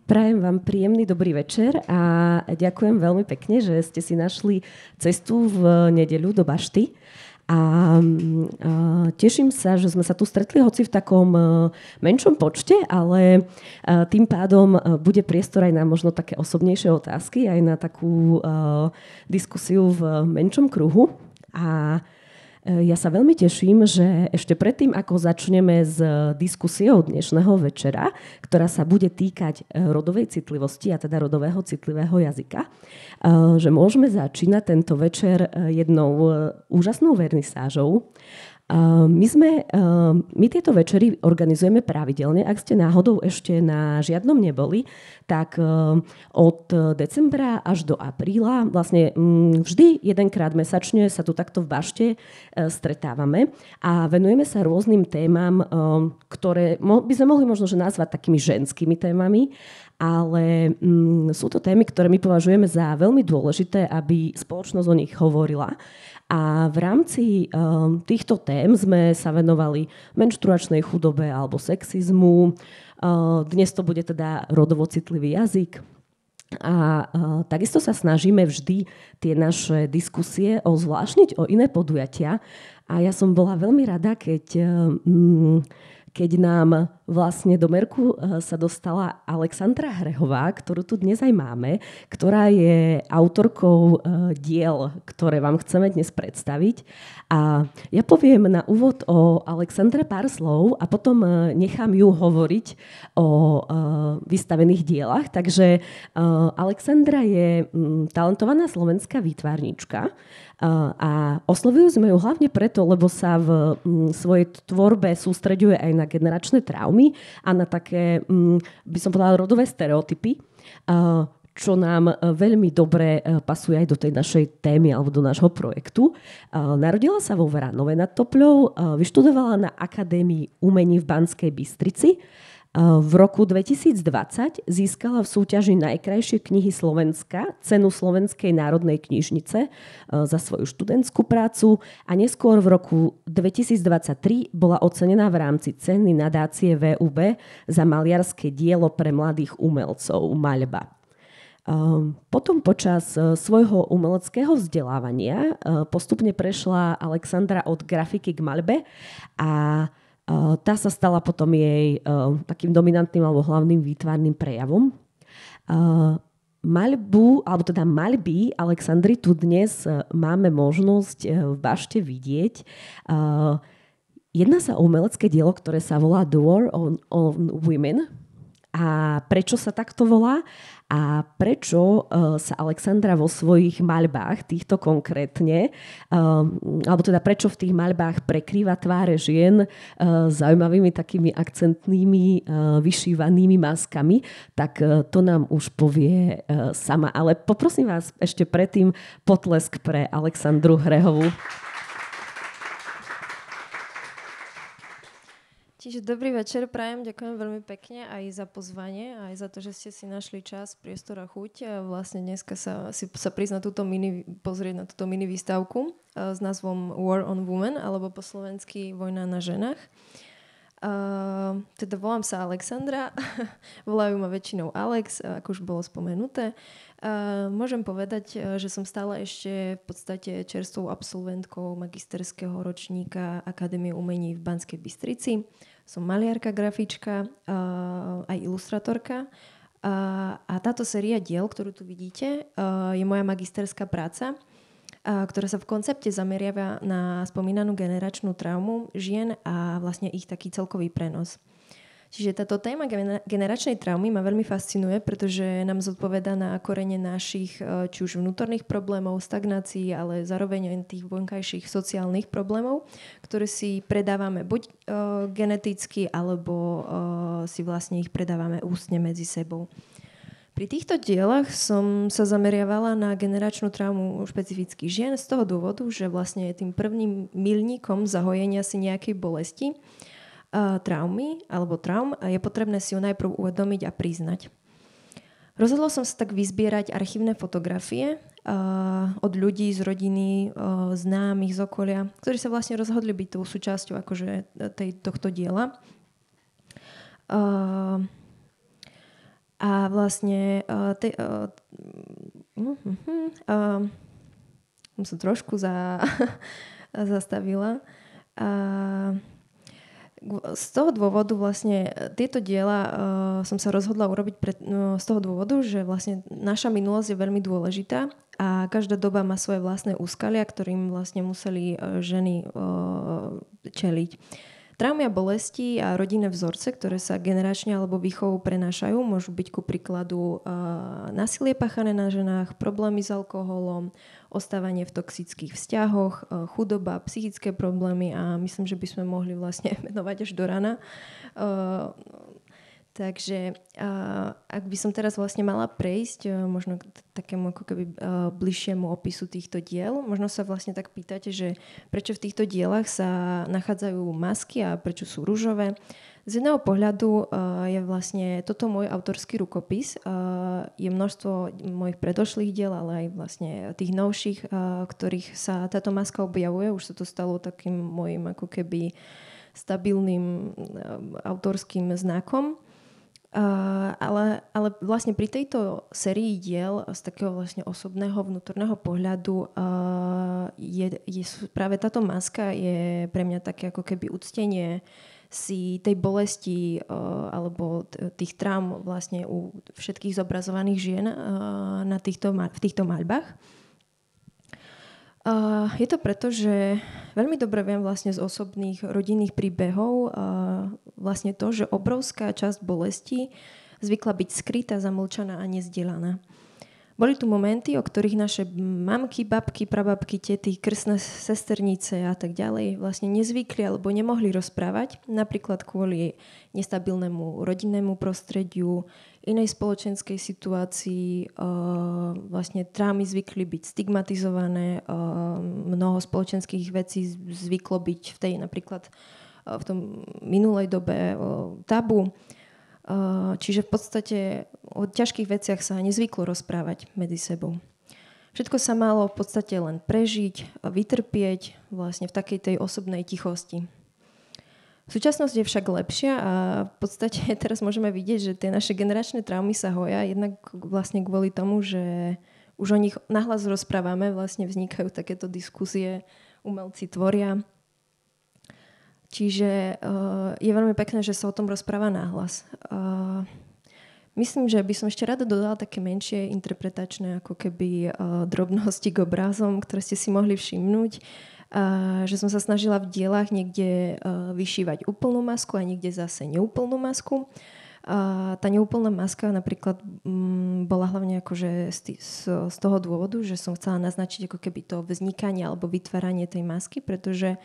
Prajem vám príjemný dobrý večer a ďakujem veľmi pekne, že ste si našli cestu v nedeľu do Bašty. A teším sa, že sme sa tu stretli hoci v takom menšom počte, ale tým pádom bude priestor aj na možno také osobnejšie otázky, aj na takú diskusiu v menšom kruhu. A ja sa veľmi teším, že ešte predtým, ako začneme s diskusiou dnešného večera, ktorá sa bude týkať rodovej citlivosti a teda rodového citlivého jazyka, že môžeme začínať tento večer jednou úžasnou vernisážou. My tieto večery organizujeme pravidelne. Ak ste náhodou ešte na žiadnom neboli, tak od decembra až do apríla vlastne vždy jedenkrát mesačne sa tu takto v Bašte stretávame a venujeme sa rôznym témam, ktoré by sme mohli možno že nazvať takými ženskými témami, ale sú to témy, ktoré my považujeme za veľmi dôležité, aby spoločnosť o nich hovorila. A v rámci týchto tém sme sa venovali menštruačnej chudobe alebo sexizmu. Dnes to bude teda rodovo citlivý jazyk. A takisto sa snažíme vždy tie naše diskusie ozvláštniť o iné podujatia. A ja som bola veľmi rada, keď nám vlastne do merku sa dostala Alexandra Hrehová, ktorú tu dnes aj máme, ktorá je autorkou diel, ktoré vám chceme dnes predstaviť. A ja poviem na úvod o Alexandre pár slov a potom nechám ju hovoriť o vystavených dielach. Takže Alexandra je talentovaná slovenská výtvarníčka a oslovujú sme ju hlavne preto, lebo sa v svojej tvorbe sústreďuje aj na generačné traumy a na také, by som povedala, rodové stereotypy, čo nám veľmi dobre pasuje aj do tej našej témy alebo do nášho projektu. Narodila sa vo Vranove nad Topľou, vyštudovala na Akadémii umení v Banskej Bystrici. V roku 2020 získala v súťaži Najkrajšie knihy Slovenska cenu Slovenskej národnej knižnice za svoju študentskú prácu a neskôr v roku 2023 bola ocenená v rámci ceny nadácie VUB za maliarské dielo pre mladých umelcov Maľba. Potom počas svojho umeleckého vzdelávania postupne prešla Alexandra od grafiky k maľbe a tá sa stala potom jej takým dominantným alebo hlavným výtvarným prejavom. Maľbu, alebo teda maľby Alexandry tu dnes máme možnosť v Bašte vidieť. Jedná sa o umelecké dielo, ktoré sa volá The War on Women. A prečo sa takto volá? A prečo sa Alexandra vo svojich maľbách, týchto konkrétne, alebo teda prečo v tých maľbách prekrýva tváre žien zaujímavými takými akcentnými vyšívanými maskami, tak to nám už povie sama. Ale poprosím vás ešte predtým potlesk pre Alexandru Hrehovú. Čiže dobrý večer prajem, ďakujem veľmi pekne aj za pozvanie, aj za to, že ste si našli čas, priestor a chuť. A vlastne dneska sa prísť pozrieť na túto mini výstavku s názvom War on Women, alebo po slovensky Vojna na ženách. Teda volám sa Alexandra, volajú ma väčšinou Alex, ako už bolo spomenuté. Môžem povedať, že som stále ešte v podstate čerstvou absolventkou magisterského ročníka Akadémie umení v Banskej Bystrici. Som maliarka, grafička, aj ilustratorka. A táto séria diel, ktorú tu vidíte, je moja magisterská práca, ktorá sa v koncepte zameriava na spomínanú generačnú traumu žien a vlastne ich taký celkový prenos. Čiže táto téma generačnej traumy ma veľmi fascinuje, pretože nám zodpovedá na korene našich či už vnútorných problémov, stagnácií, ale zároveň aj tých vonkajších sociálnych problémov, ktoré si predávame buď geneticky, alebo si vlastne ich predávame ústne medzi sebou. Pri týchto dielach som sa zameriavala na generačnú traumu špecificky žien z toho dôvodu, že vlastne je tým prvým milníkom zahojenia si nejakej bolesti, traumy alebo traum a je potrebné si ju najprv uvedomiť a priznať. Rozhodla som sa tak vyzbierať archívne fotografie od ľudí z rodiny, známych z okolia, ktorí sa vlastne rozhodli byť tou súčasťou akože tohto diela. A vlastne som trošku zastavila. Z toho dôvodu vlastne tieto diela som sa rozhodla urobiť z toho dôvodu, že vlastne naša minulosť je veľmi dôležitá a každá doba má svoje vlastné úskalia, ktorým vlastne museli ženy čeliť. Traumy a bolesti a rodinné vzorce, ktoré sa generačne alebo výchovou prenášajú, môžu byť ku príkladu násilie páchané na ženách, problémy s alkoholom, ostávanie v toxických vzťahoch, chudoba, psychické problémy a myslím, že by sme mohli vlastne menovať až do rana. Takže ak by som teraz vlastne mala prejsť možno k takému ako keby bližšiemu opisu týchto diel, možno sa vlastne tak pýtate, že prečo v týchto dielach sa nachádzajú masky a prečo sú ružové. Z jedného pohľadu je vlastne toto môj autorský rukopis. Je množstvo mojich predošlých diel, ale aj vlastne tých novších, ktorých sa táto maska objavuje. Už sa to stalo takým môjim ako keby stabilným autorským znakom. Ale vlastne pri tejto sérii diel z takého vlastne osobného vnútorného pohľadu práve táto maska je pre mňa také ako keby uctenie si tej bolesti alebo tých traum vlastne u všetkých zobrazovaných žien v týchto maľbách. Je to preto, že veľmi dobre viem vlastne z osobných rodinných príbehov vlastne to, že obrovská časť bolesti zvykla byť skrytá, zamlčaná a nezdieľaná. Boli tu momenty, o ktorých naše mamky, babky, prababky, tety, krstné sesternice a tak ďalej vlastne nezvykli alebo nemohli rozprávať, napríklad kvôli nestabilnému rodinnému prostrediu, inej spoločenskej situácii, vlastne traumy zvykli byť stigmatizované, mnoho spoločenských vecí zvyklo byť v tej napríklad v tom minulej dobe tabu. Čiže v podstate o ťažkých veciach sa nezvyklo rozprávať medzi sebou. Všetko sa malo v podstate len prežiť a vytrpieť vlastne v takej tej osobnej tichosti. V súčasnosti je však lepšia a v podstate teraz môžeme vidieť, že tie naše generačné traumy sa hoja jednak vlastne kvôli tomu, že už o nich nahlas rozprávame, vlastne vznikajú takéto diskusie, umelci tvoria. Čiže je veľmi pekné, že sa o tom rozpráva nahlas. Myslím, že by som ešte rada dodala také menšie interpretačné ako keby drobnosti k obrazom, ktoré ste si mohli všimnúť. Že som sa snažila v dielach niekde vyšívať úplnú masku a niekde zase neúplnú masku. Tá neúplná maska napríklad bola hlavne akože z toho dôvodu, že som chcela naznačiť ako keby to vznikanie alebo vytváranie tej masky, pretože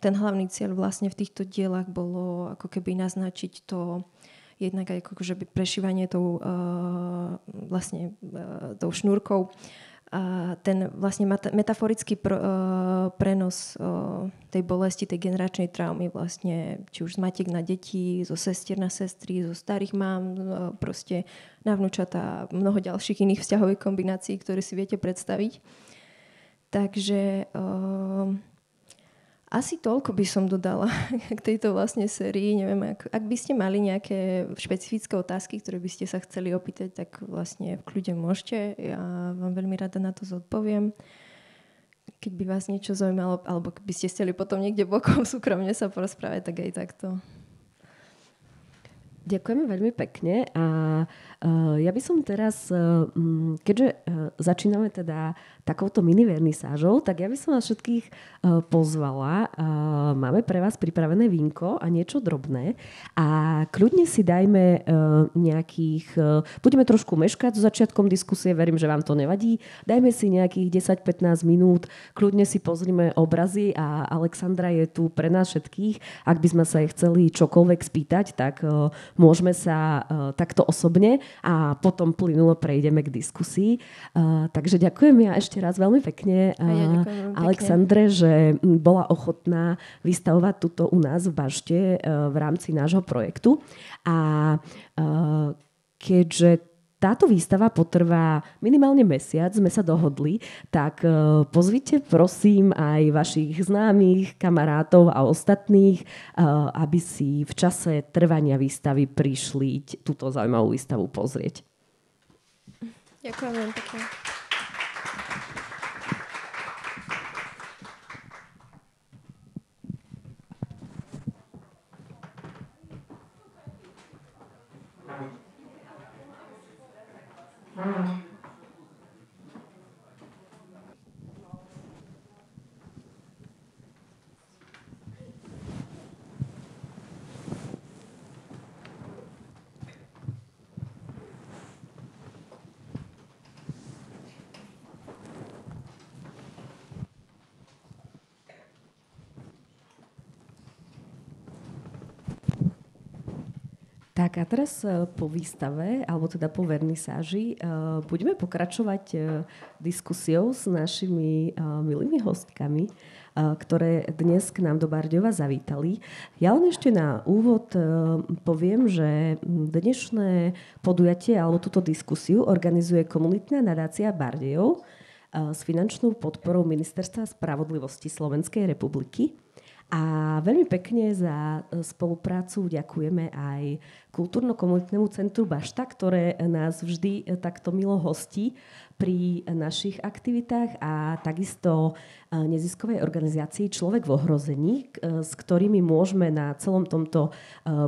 ten hlavný cieľ vlastne v týchto dielach bolo ako keby naznačiť to jednak aj akože prešívanie tou šnúrkou. Ten vlastne metaforický prenos tej bolesti, tej generačnej traumy vlastne, či už z matiek na deti, zo sestier na sestry, zo starých mám, proste na vnúčatá, mnoho ďalších iných vzťahových kombinácií, ktoré si viete predstaviť. Takže asi toľko by som dodala k tejto vlastne sérii. Neviem, ak by ste mali nejaké špecifické otázky, ktoré by ste sa chceli opýtať, tak vlastne v kľude môžete. Ja vám veľmi rada na to zodpoviem. Keď by vás niečo zaujímalo, alebo by ste chceli potom niekde bokom súkromne sa porozprávať, tak aj takto. Ďakujeme veľmi pekne a ja by som teraz, keďže začíname teda takouto mini vernisážou, tak ja by som vás všetkých pozvala. Máme pre vás pripravené vínko a niečo drobné a kľudne si dajme nejakých, budeme trošku meškať so začiatkom diskusie, verím, že vám to nevadí, dajme si nejakých 10-15 minút, kľudne si pozrime obrazy a Alexandra je tu pre nás všetkých. Ak by sme sa jej chceli čokoľvek spýtať, tak môžeme sa takto osobne a potom plynulo prejdeme k diskusii. Takže ďakujem ja ešte raz veľmi pekne Alexandre, že bola ochotná vystavovať tuto u nás v bašte v rámci nášho projektu. A keďže táto výstava potrvá minimálne mesiac, sme sa dohodli, tak pozvite prosím aj vašich známych, kamarátov a ostatných, aby si v čase trvania výstavy prišli túto zaujímavú výstavu pozrieť. Ďakujem veľmi pekne. Tak a teraz po výstave, alebo teda po vernisáži, budeme pokračovať diskusiou s našimi milými hostkami, ktoré dnes k nám do Bardejova zavítali. Ja len ešte na úvod poviem, že dnešné podujatie alebo túto diskusiu organizuje komunitná nadácia Bardejov s finančnou podporou Ministerstva spravodlivosti Slovenskej republiky. A veľmi pekne za spoluprácu ďakujeme aj Kultúrno-komunitnému centru Bašta, ktoré nás vždy takto milo hostí pri našich aktivitách, a takisto neziskovej organizácii Človek v ohrození, s ktorými môžeme na celom tomto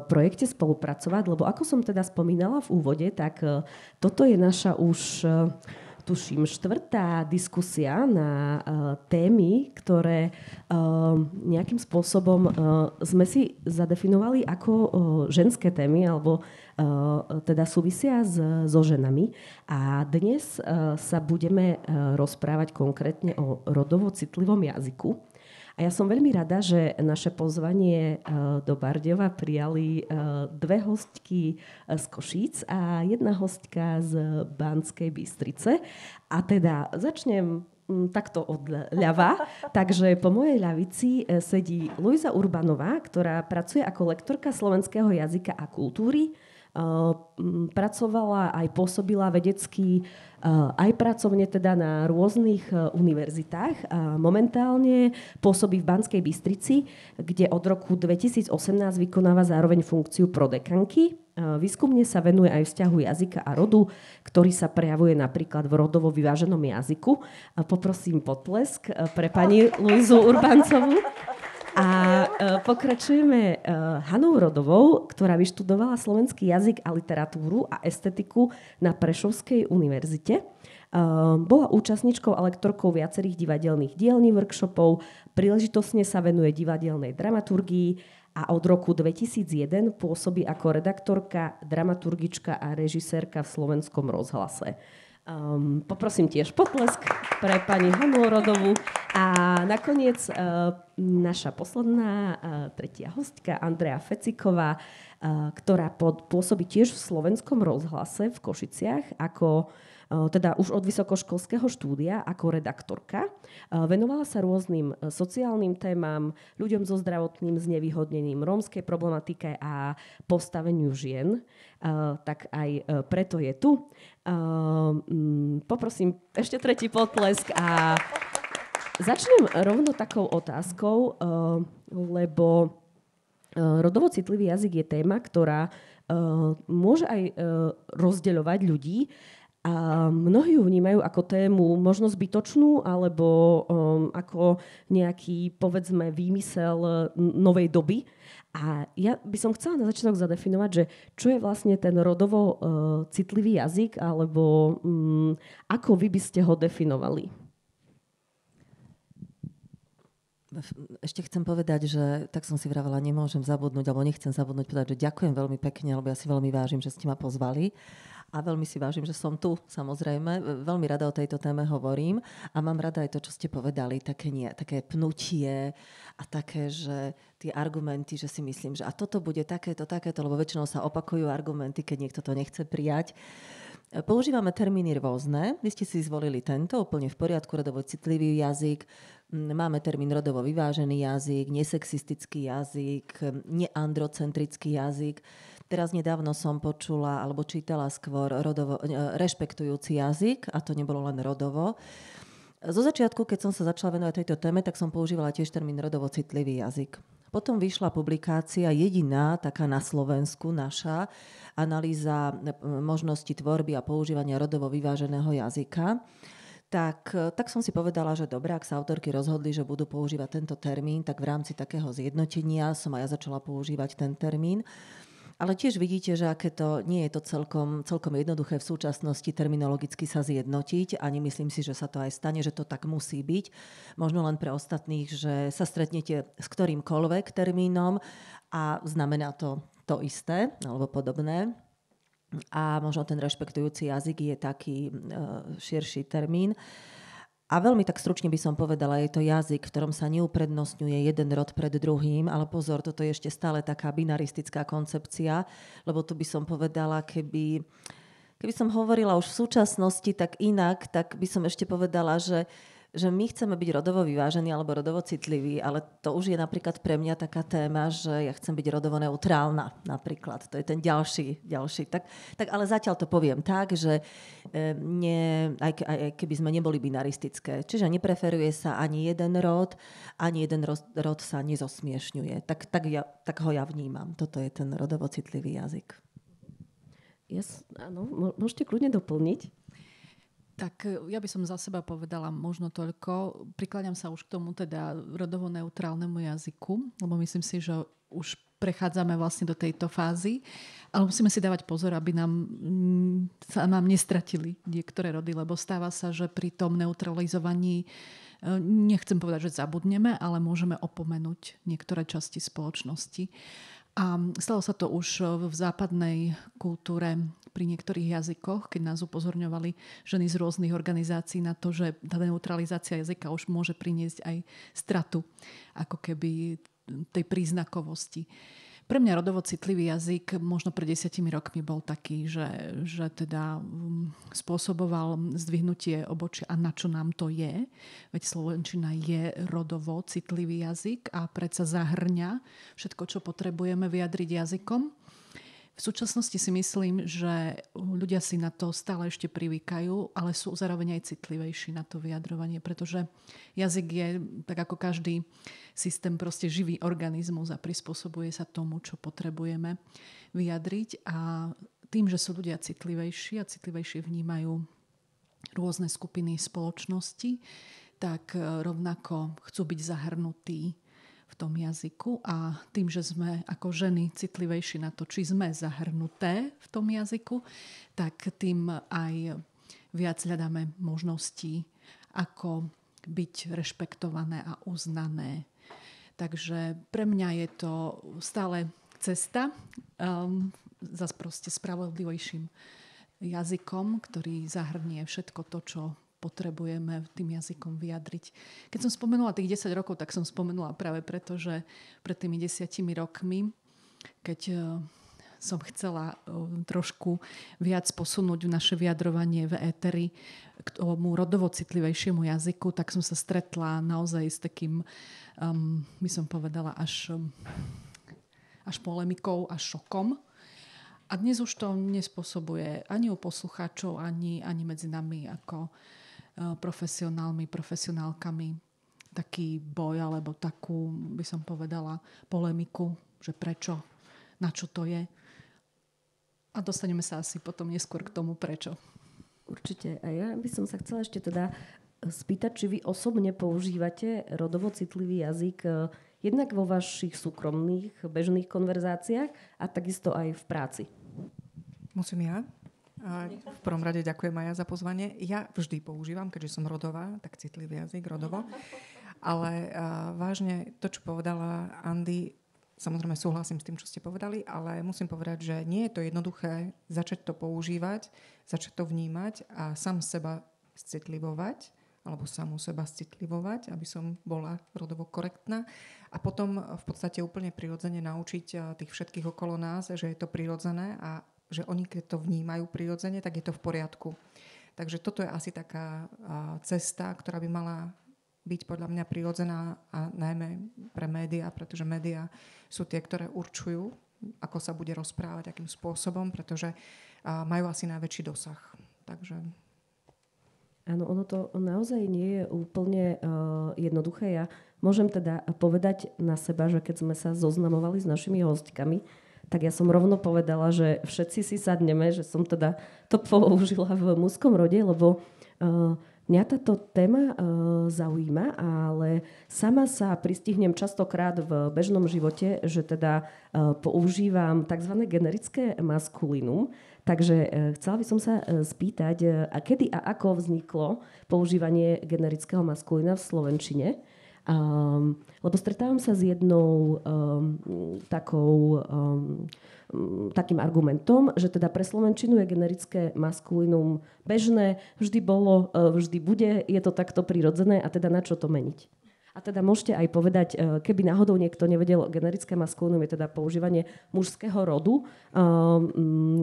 projekte spolupracovať. Lebo ako som teda spomínala v úvode, tak toto je naša už tuším, 4. diskusia na témy, ktoré nejakým spôsobom sme si zadefinovali ako ženské témy, alebo teda súvisia so ženami. A dnes sa budeme rozprávať konkrétne o rodovo citlivom jazyku. A ja som veľmi rada, že naše pozvanie do Bardejova prijali 2 hostky z Košíc a 1 hostka z Banskej Bystrice. A teda začnem takto od ľava. Takže po mojej ľavici sedí Luisa Urbanová, ktorá pracuje ako lektorka slovenského jazyka a kultúry. Pracovala aj pôsobila vedecky aj pracovne teda na rôznych univerzitách. Momentálne pôsobí v Banskej Bystrici, kde od roku 2018 vykonáva zároveň funkciu prodekanky. Výskumne sa venuje aj vzťahu jazyka a rodu, ktorý sa prejavuje napríklad v rodovo vyváženom jazyku. Poprosím potlesk pre pani Luizu Urbancovú. A pokračujeme Hanou Rodovou, ktorá vyštudovala slovenský jazyk a literatúru a estetiku na Prešovskej univerzite. Bola účastníčkou a lektorkou viacerých divadelných dielní, workshopov, príležitostne sa venuje divadelnej dramaturgii a od roku 2001 pôsobí ako redaktorka, dramaturgička a režisérka v Slovenskom rozhlase. Poprosím tiež potlesk pre pani Hanu Rodovú. A nakoniec naša posledná, 3. hostka, Andrea Feciková, ktorá pôsobí tiež v Slovenskom rozhlase v Košiciach ako teda už od vysokoškolského štúdia ako redaktorka. Venovala sa rôznym sociálnym témam, ľuďom so zdravotným znevýhodnením, rómskej problematike a postaveniu žien. Tak aj preto je tu. Poprosím ešte 3. potlesk a začnem rovno takou otázkou, lebo rodovo citlivý jazyk je téma, ktorá môže aj rozdeľovať ľudí. A mnohí ju vnímajú ako tému možno zbytočnú alebo ako nejaký, povedzme, výmysel novej doby. A ja by som chcela na začiatok zadefinovať, že čo je vlastne ten rodovo citlivý jazyk, alebo ako vy by ste ho definovali? Ešte chcem povedať, že tak som si vravela, nemôžem zabudnúť, alebo nechcem zabudnúť povedať, že ďakujem veľmi pekne, lebo ja si veľmi vážim, že ste ma pozvali. A veľmi si vážim, že som tu, samozrejme. Veľmi rada o tejto téme hovorím a mám rada aj to, čo ste povedali, také pnutie a také, že tie argumenty, že si myslím, že a toto bude takéto, lebo väčšinou sa opakujú argumenty, keď niekto to nechce prijať. Používame termíny rôzne. Vy ste si zvolili tento, úplne v poriadku, rodovo citlivý jazyk. Máme termín rodovo vyvážený jazyk, nesexistický jazyk, neandrocentrický jazyk. Teraz nedávno som počula alebo čítala skôr rešpektujúci jazyk, a to nebolo len rodovo. Zo začiatku, keď som sa začala venovať tejto téme, tak som používala tiež termín rodovo citlivý jazyk. Potom vyšla publikácia, jediná taká na Slovensku, naša, analýza možnosti tvorby a používania rodovo vyváženého jazyka. Tak som si povedala, že dobré, ak sa autorky rozhodli, že budú používať tento termín, tak v rámci takého zjednotenia som aj ja začala používať ten termín. Ale tiež vidíte, že aké to nie je to celkom jednoduché v súčasnosti terminologicky sa zjednotiť. Ani myslím si, že sa to aj stane, že to tak musí byť. Možno len pre ostatných, že sa stretnete s ktorýmkoľvek termínom a znamená to isté alebo podobné. A možno ten rešpektujúci jazyk je taký širší termín. A veľmi tak stručne by som povedala, je to jazyk, v ktorom sa neuprednostňuje jeden rod pred druhým, ale pozor, toto je ešte stále taká binaristická koncepcia, lebo tu by som povedala, keby som hovorila už v súčasnosti tak inak, tak by som ešte povedala, že my chceme byť rodovo vyvážení alebo rodovo citliví, ale to už je napríklad pre mňa taká téma, že ja chcem byť rodovo neutrálna napríklad. To je ten ďalší. Tak ale zatiaľ to poviem tak, že aj keby sme neboli binaristické. Čiže nepreferuje sa ani jeden rod sa nezosmiešňuje. Tak ho ja vnímam. Toto je ten rodovo citlivý jazyk. Áno, môžete kľudne doplniť. Tak ja by som za seba povedala možno toľko. Prikláňam sa už k tomu teda rodovo neutrálnemu jazyku, lebo myslím si, že už prechádzame vlastne do tejto fázy. Ale musíme si dávať pozor, aby sa nám nestratili niektoré rody, lebo stáva sa, že pri tom neutralizovaní nechcem povedať, že zabudneme, ale môžeme opomenúť niektoré časti spoločnosti. A stalo sa to už v západnej kultúre pri niektorých jazykoch, keď nás upozorňovali ženy z rôznych organizácií na to, že tá neutralizácia jazyka už môže priniesť aj stratu ako keby tej príznakovosti. Pre mňa rodovo citlivý jazyk možno pred 10 rokmi bol taký, že teda spôsoboval zdvihnutie obočia a na čo nám to je. Veď slovenčina je rodovo citlivý jazyk a predsa zahrňa všetko, čo potrebujeme vyjadriť jazykom. V súčasnosti si myslím, že ľudia si na to stále ešte privykajú, ale sú zároveň aj citlivejší na to vyjadrovanie, pretože jazyk je, tak ako každý systém, proste živý organizmus a prispôsobuje sa tomu, čo potrebujeme vyjadriť. A tým, že sú ľudia citlivejší a citlivejšie vnímajú rôzne skupiny spoločnosti, tak rovnako chcú byť zahrnutí v tom jazyku a tým, že sme ako ženy citlivejší na to, či sme zahrnuté v tom jazyku, tak tým aj viac hľadáme možnosti, ako byť rešpektované a uznané. Takže pre mňa je to stále cesta za proste spravodlivejším jazykom, ktorý zahrnie všetko to, čo potrebujeme tým jazykom vyjadriť. Keď som spomenula tých 10 rokov, tak som spomenula práve preto, že pred tými 10 rokmi, keď som chcela trošku viac posunúť naše vyjadrovanie v éteri k tomu rodovo citlivejšiemu jazyku, tak som sa stretla naozaj s takým, by som povedala, až polemikou a šokom. A dnes už to nespôsobuje ani u poslucháčov, ani medzi nami ako profesionálkami taký boj alebo takú, by som povedala, polemiku, že prečo, na čo to je. A dostaneme sa asi potom neskôr k tomu prečo. Určite. A ja by som sa chcela ešte teda spýtať, či vy osobne používate rodovo citlivý jazyk jednak vo vašich súkromných bežných konverzáciách a takisto aj v práci. Musím ja? V prvom rade ďakujem aj ja za pozvanie. Ja vždy používam, keďže som rodová, tak citlivý jazyk, rodovo. Ale vážne to, čo povedala Andy, samozrejme súhlasím s tým, čo ste povedali, ale musím povedať, že nie je to jednoduché začať to používať, začať to vnímať a sám seba citlivovať, alebo samú seba citlivovať, aby som bola rodovo korektná. A potom v podstate úplne prirodzene naučiť tých všetkých okolo nás, že je to prirodzené a že oni, keď to vnímajú prirodzene, tak je to v poriadku. Takže toto je asi taká cesta, ktorá by mala byť podľa mňa prirodzená a najmä pre médiá, pretože médiá sú tie, ktoré určujú ako sa bude rozprávať, akým spôsobom, pretože majú asi najväčší dosah. Takže... Áno, ono to naozaj nie je úplne jednoduché. Ja môžem teda povedať na seba, že keď sme sa zoznamovali s našimi hostkami, tak ja som rovno povedala, že všetci si sadneme, že som teda to použila v mužskom rode, lebo mňa táto téma zaujíma, ale sama sa pristihnem častokrát v bežnom živote, že teda používam tzv. Generické maskulinum. Takže chcela by som sa spýtať, a kedy a ako vzniklo používanie generického maskulína v slovenčine? Lebo stretávam sa s jednou takým argumentom, že teda pre slovenčinu je generické maskulínum bežné, vždy bolo, vždy bude, je to takto prirodzené a teda na čo to meniť? A teda môžete aj povedať, keby náhodou niekto nevedel, generické maskulínum je teda používanie mužského rodu,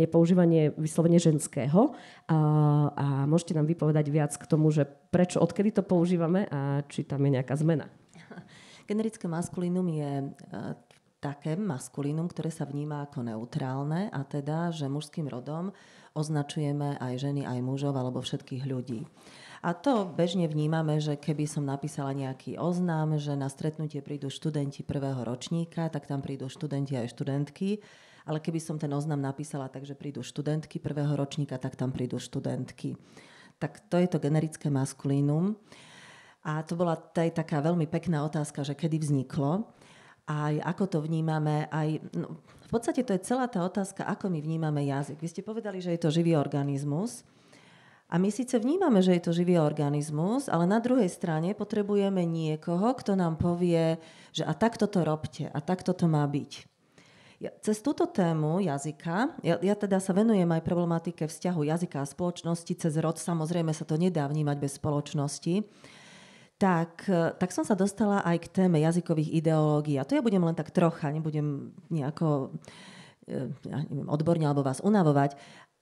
nepoužívanie vyslovene ženského. A môžete nám vypovedať viac k tomu, že prečo, odkedy to používame a či tam je nejaká zmena. Generické maskulínum je také maskulínum, ktoré sa vníma ako neutrálne a teda, že mužským rodom označujeme aj ženy, aj mužov alebo všetkých ľudí. A to bežne vnímame, že keby som napísala nejaký oznam, že na stretnutie prídu študenti prvého ročníka, tak tam prídu študenti aj študentky. Ale keby som ten oznam napísala tak, že prídu študentky prvého ročníka, tak tam prídu študentky. Tak to je to generické maskulínum. A to bola aj taká veľmi pekná otázka, že kedy vzniklo. Aj ako to vnímame, v podstate to je celá tá otázka, ako my vnímame jazyk. Vy ste povedali, že je to živý organizmus. A my síce vnímame, že je to živý organizmus, ale na druhej strane potrebujeme niekoho, kto nám povie, že a takto to robte, a takto to má byť. Cez túto tému jazyka, ja teda sa venujem aj problematike vzťahu jazyka a spoločnosti, cez rod samozrejme sa to nedá vnímať bez spoločnosti, tak som sa dostala aj k téme jazykových ideológií. A to ja budem len tak trocha, nebudem nejako odborne alebo vás unavovať.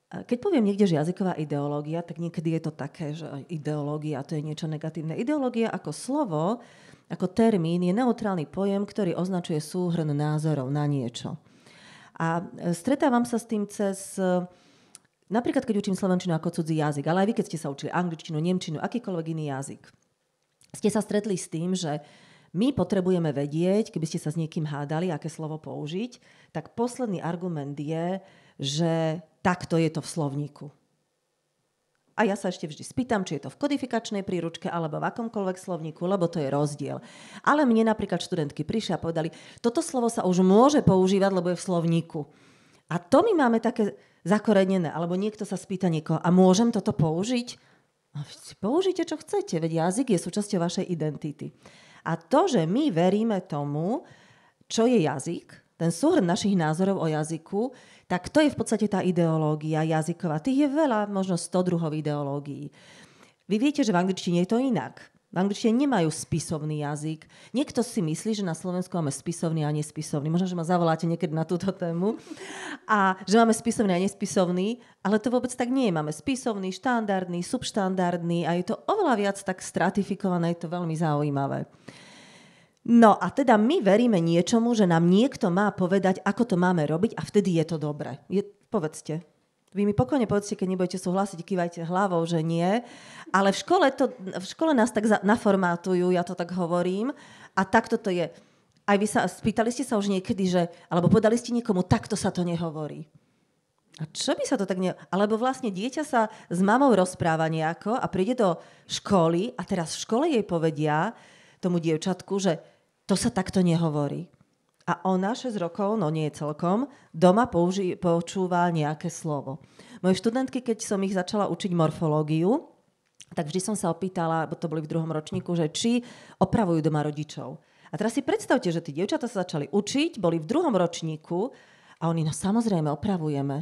Keď poviem niekde, že jazyková ideológia, tak niekedy je to také, že ideológia to je niečo negatívne. Ideológia ako slovo, ako termín je neutrálny pojem, ktorý označuje súhrn názorov na niečo. A stretávam sa s tým cez, napríklad keď učím slovenčinu ako cudzí jazyk, ale aj vy, keď ste sa učili angličtinu, nemčinu, akýkoľvek iný jazyk. Ste sa stretli s tým, že my potrebujeme vedieť, keby ste sa s niekým hádali, aké slovo použiť, tak posledný argument je, že takto je to v slovníku. A ja sa ešte vždy spýtam, či je to v kodifikačnej príručke alebo v akomkoľvek slovníku, lebo to je rozdiel. Ale mne napríklad študentky prišli a povedali, toto slovo sa už môže používať, lebo je v slovníku. A to my máme také zakorenené, alebo niekto sa spýta niekoho, a môžem toto použiť? A použite, čo chcete, veď jazyk je súčasťou vašej identity. A to, že my veríme tomu, čo je jazyk, ten súhrn našich názorov o jazyku, tak to je v podstate tá ideológia jazyková. Tých je veľa, možno 100 druhov ideológií. Vy viete, že v angličtine je to inak. V angličtine nemajú spisovný jazyk. Niekto si myslí, že na Slovensku máme spisovný a nespisovný. Možno, že ma zavoláte niekedy na túto tému. A že máme spisovný a nespisovný, ale to vôbec tak nie je. Máme spisovný, štandardný, subštandardný a je to oveľa viac tak stratifikované, je to veľmi zaujímavé. No a teda my veríme niečomu, že nám niekto má povedať, ako to máme robiť a vtedy je to dobré. Povedzte. Vy mi pokojne povedzte, keď nebudete súhlasiť, kývajte hlavou, že nie. Ale v škole nás tak naformátujú, ja to tak hovorím. A takto to je. Aj vy sa spýtali ste sa už niekedy, alebo povedali ste niekomu, takto sa to nehovorí. A čo by sa to tak Alebo vlastne dieťa sa s mamou rozpráva nejako a príde do školy a teraz v škole jej povedia tomu dievčatku, že to sa takto nehovorí. A ona 6 rokov, no nie celkom, doma počúva nejaké slovo. Moje študentky, keď som ich začala učiť morfológiu, tak vždy som sa opýtala, bo to boli v 2. ročníku, že či opravujú doma rodičov. A teraz si predstavte, že tí dievčatá sa začali učiť, boli v 2. ročníku a oni, no samozrejme, opravujeme.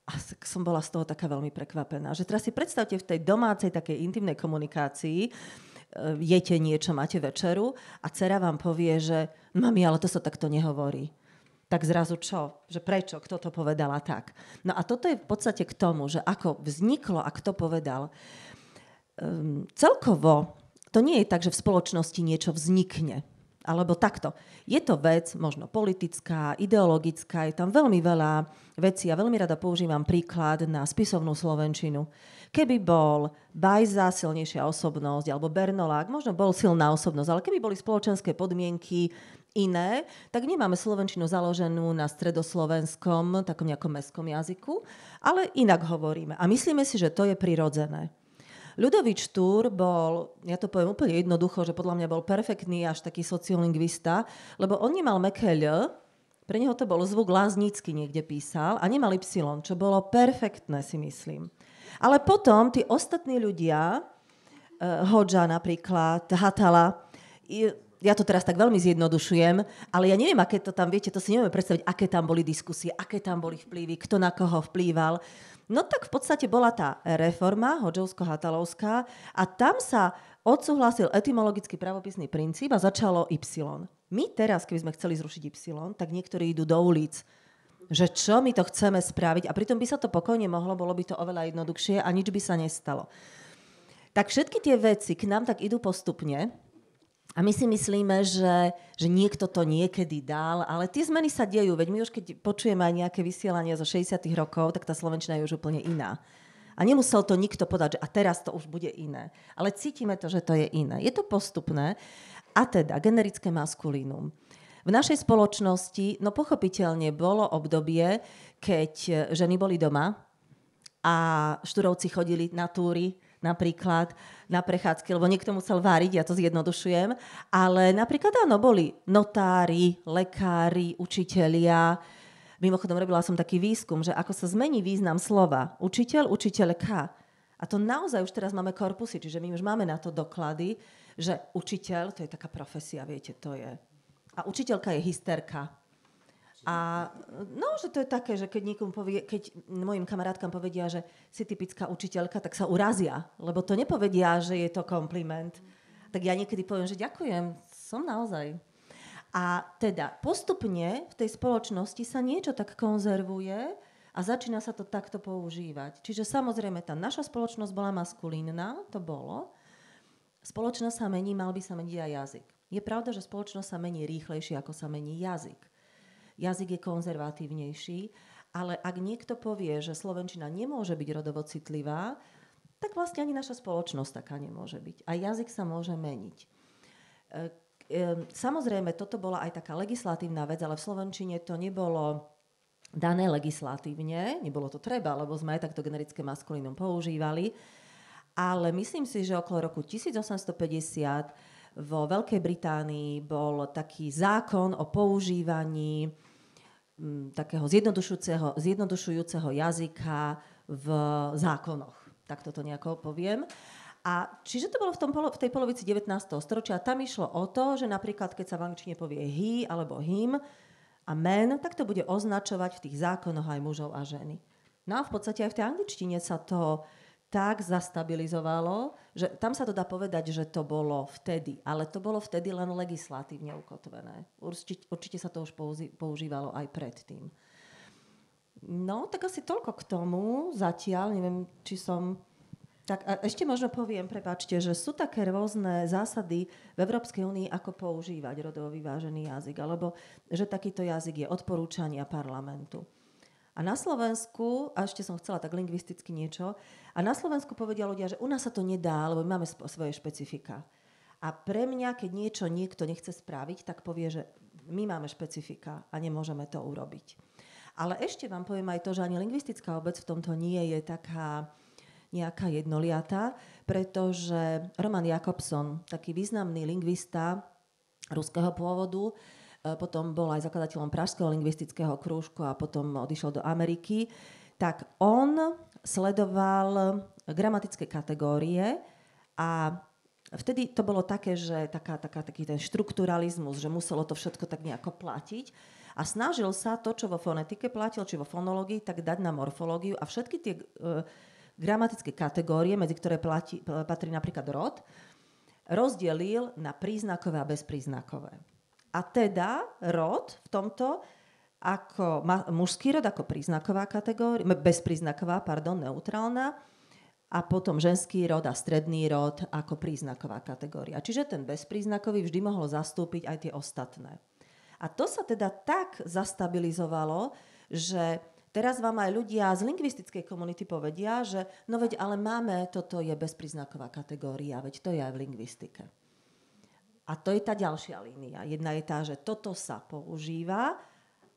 A som bola z toho taká veľmi prekvapená. Že teraz si predstavte v tej domácej takej intimnej komunikácii, jete niečo, máte večeru a dcera vám povie, že mami, ale to sa takto nehovorí. Tak zrazu čo? Že prečo? Kto to povedala tak? No a toto je v podstate k tomu, že ako vzniklo a kto povedal. Celkovo to nie je tak, že v spoločnosti niečo vznikne. Alebo takto. Je to vec možno politická, ideologická, je tam veľmi veľa vecí a veľmi rada používam príklad na spisovnú slovenčinu. Keby bol Bajza silnejšia osobnosť, alebo Bernolák, možno bol silná osobnosť, ale keby boli spoločenské podmienky iné, tak nemáme slovenčinu založenú na stredoslovenskom, takom nejakom mestskom jazyku, ale inak hovoríme. A myslíme si, že to je prirodzené. Ľudovík Štúr bol, ja to poviem úplne jednoducho, že podľa mňa bol perfektný až taký sociolingvista, lebo on nemal mäkké L, pre neho to bol zvuk láznický, niekde písal, a nemal Y, čo bolo perfektné, si myslím. Ale potom tí ostatní ľudia, Hodža napríklad, Hatala, ja to teraz tak veľmi zjednodušujem, ale ja neviem, aké to tam, viete, to si nevieme predstaviť, aké tam boli diskusie, aké tam boli vplyvy, kto na koho vplýval. No tak v podstate bola tá reforma Hodžovsko-Hatalovská a tam sa odsúhlasil etymologický pravopisný princíp a začalo Y. My teraz, keby sme chceli zrušiť Y, tak niektorí idú do ulic, že čo my to chceme spraviť a pritom by sa to pokojne mohlo, bolo by to oveľa jednoduchšie a nič by sa nestalo. Tak všetky tie veci k nám tak idú postupne a my si myslíme, že niekto to niekedy dal, ale tie zmeny sa dejú. Veď my už keď počujeme aj nejaké vysielania zo 60. rokov, tak tá slovenčina je už úplne iná. A nemusel to nikto povedať, že a teraz to už bude iné. Ale cítime to, že to je iné. Je to postupné. A teda generické maskulínum. V našej spoločnosti, no pochopiteľne bolo obdobie, keď ženy boli doma a Štúrovci chodili na túry, napríklad na prechádzky, lebo niekto musel váriť, ja to zjednodušujem, ale napríklad áno, boli notári, lekári, učitelia. Mimochodom, robila som taký výskum, že ako sa zmení význam slova učiteľ, učiteľka. A to naozaj už teraz máme korpusy, čiže my už máme na to doklady, že učiteľ, to je taká profesia, viete, to je. A učiteľka je hysterka. A no, že to je také, že keď niekomu povie, keď mojim kamarátkam povedia, že si typická učiteľka, tak sa urazia, lebo to nepovedia, že je to kompliment. Tak ja niekedy poviem, že ďakujem, som naozaj. A teda postupne v tej spoločnosti sa niečo tak konzervuje a začína sa to takto používať. Čiže samozrejme tá naša spoločnosť bola maskulínna, to bolo. Spoločnosť sa mení, mal by sa meniť aj jazyk. Je pravda, že spoločnosť sa mení rýchlejšie, ako sa mení jazyk. Jazyk je konzervatívnejší, ale ak niekto povie, že slovenčina nemôže byť rodovo citlivá, tak vlastne ani naša spoločnosť taká nemôže byť. A jazyk sa môže meniť. Samozrejme, toto bola aj taká legislatívna vec, ale v slovenčine to nebolo dané legislatívne, nebolo to treba, lebo sme aj takto generické maskulínum používali, ale myslím si, že okolo roku 1850 vo Veľkej Británii bol taký zákon o používaní takého zjednodušujúceho jazyka v zákonoch. Tak toto nejako poviem. A čiže to bolo v tej polovici 19. storočia. Tam išlo o to, že napríklad, keď sa v angličtine povie he alebo him a man, tak to bude označovať v tých zákonoch aj mužov a ženy. No a v podstate aj v tej angličtine sa to tak zastabilizovalo, že tam sa to dá povedať, že to bolo vtedy, ale to bolo vtedy len legislatívne ukotvené. Určite sa to už používalo aj predtým. No, tak asi toľko k tomu zatiaľ, neviem, či som... Tak a ešte možno poviem, prepáčte, že sú také rôzne zásady v Európskej únii, ako používať rodovo vyvážený jazyk, alebo že takýto jazyk je odporúčania parlamentu. A na Slovensku, a ešte som chcela tak lingvisticky niečo, a na Slovensku povedia ľudia, že u nás sa to nedá, lebo my máme svoje špecifika. A pre mňa, keď niečo niekto nechce spraviť, tak povie, že my máme špecifika a nemôžeme to urobiť. Ale ešte vám poviem aj to, že ani lingvistická obec v tomto nie je taká nejaká jednoliata, pretože Roman Jakobson, taký významný lingvista ruského pôvodu, potom bol aj zakladateľom Pražského lingvistického krúžku a potom odišiel do Ameriky, tak on sledoval gramatické kategórie a vtedy to bolo také, že taký ten štrukturalizmus, že muselo to všetko tak nejako platiť a snažil sa to, čo vo fonetike platil, či vo fonológii, tak dať na morfológiu a všetky tie gramatické kategórie, medzi ktoré patrí napríklad rod, rozdelil na príznakové a bezpríznakové. A teda rod v tomto ako mužský rod ako príznaková kategória, bezpríznaková, neutrálna, a potom ženský rod a stredný rod ako príznaková kategória. Čiže ten bezpríznakový vždy mohol zastúpiť aj tie ostatné. A to sa teda tak zastabilizovalo, že teraz vám aj ľudia z lingvistickej komunity povedia, že no veď ale máme, toto je bezpríznaková kategória, veď to je aj v lingvistike. A to je tá ďalšia línia. Jedna je tá, že toto sa používa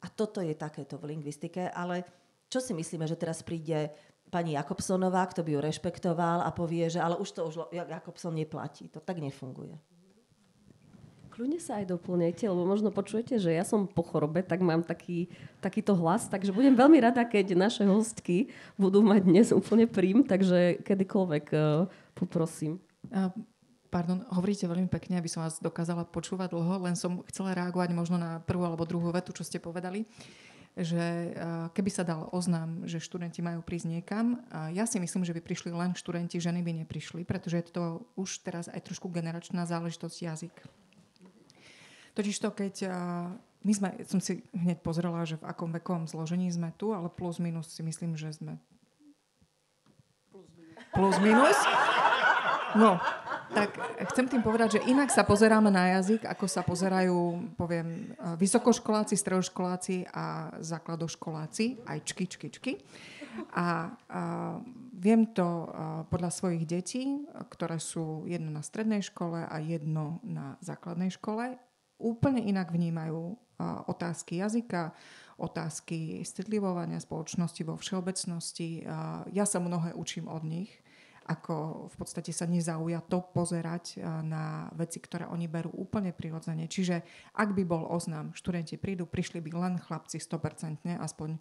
a toto je takéto v lingvistike, ale čo si myslíme, že teraz príde pani Jakobsonová, kto by ju rešpektoval a povie, že ale už Jakobson neplatí. To tak nefunguje. Kľudne sa aj doplňajte, lebo možno počujete, že ja som po chorobe, tak mám takýto hlas, takže budem veľmi rada, keď naše hostky budú mať dnes úplne prím, takže kedykoľvek poprosím. Pardon, hovoríte veľmi pekne, aby som vás dokázala počúvať dlho, len som chcela reagovať možno na prvú alebo druhú vetu, čo ste povedali, že keby sa dal oznám, že študenti majú prísť niekam, ja si myslím, že by prišli len študenti, ženy by neprišli, pretože je to už teraz aj trošku generačná záležitosť jazyk. Totižto, keď som si hneď pozrela, že v akom vekovom zložení sme tu, ale plus minus si myslím, že sme plus minus. No, tak chcem tým povedať, že inak sa pozeráme na jazyk, ako sa pozerajú, poviem, vysokoškoláci, stredoškoláci a základoškoláci, aj čky. A viem to podľa svojich detí, ktoré sú jedno na strednej škole a jedno na základnej škole, úplne inak vnímajú otázky jazyka, otázky citlivovania spoločnosti vo všeobecnosti. Ja sa mnohé učím od nich, ako v podstate sa nezaujato pozerať na veci, ktoré oni berú úplne prirodzene. Čiže ak by bol oznám, študenti prídu, prišli by len chlapci 100%, aspoň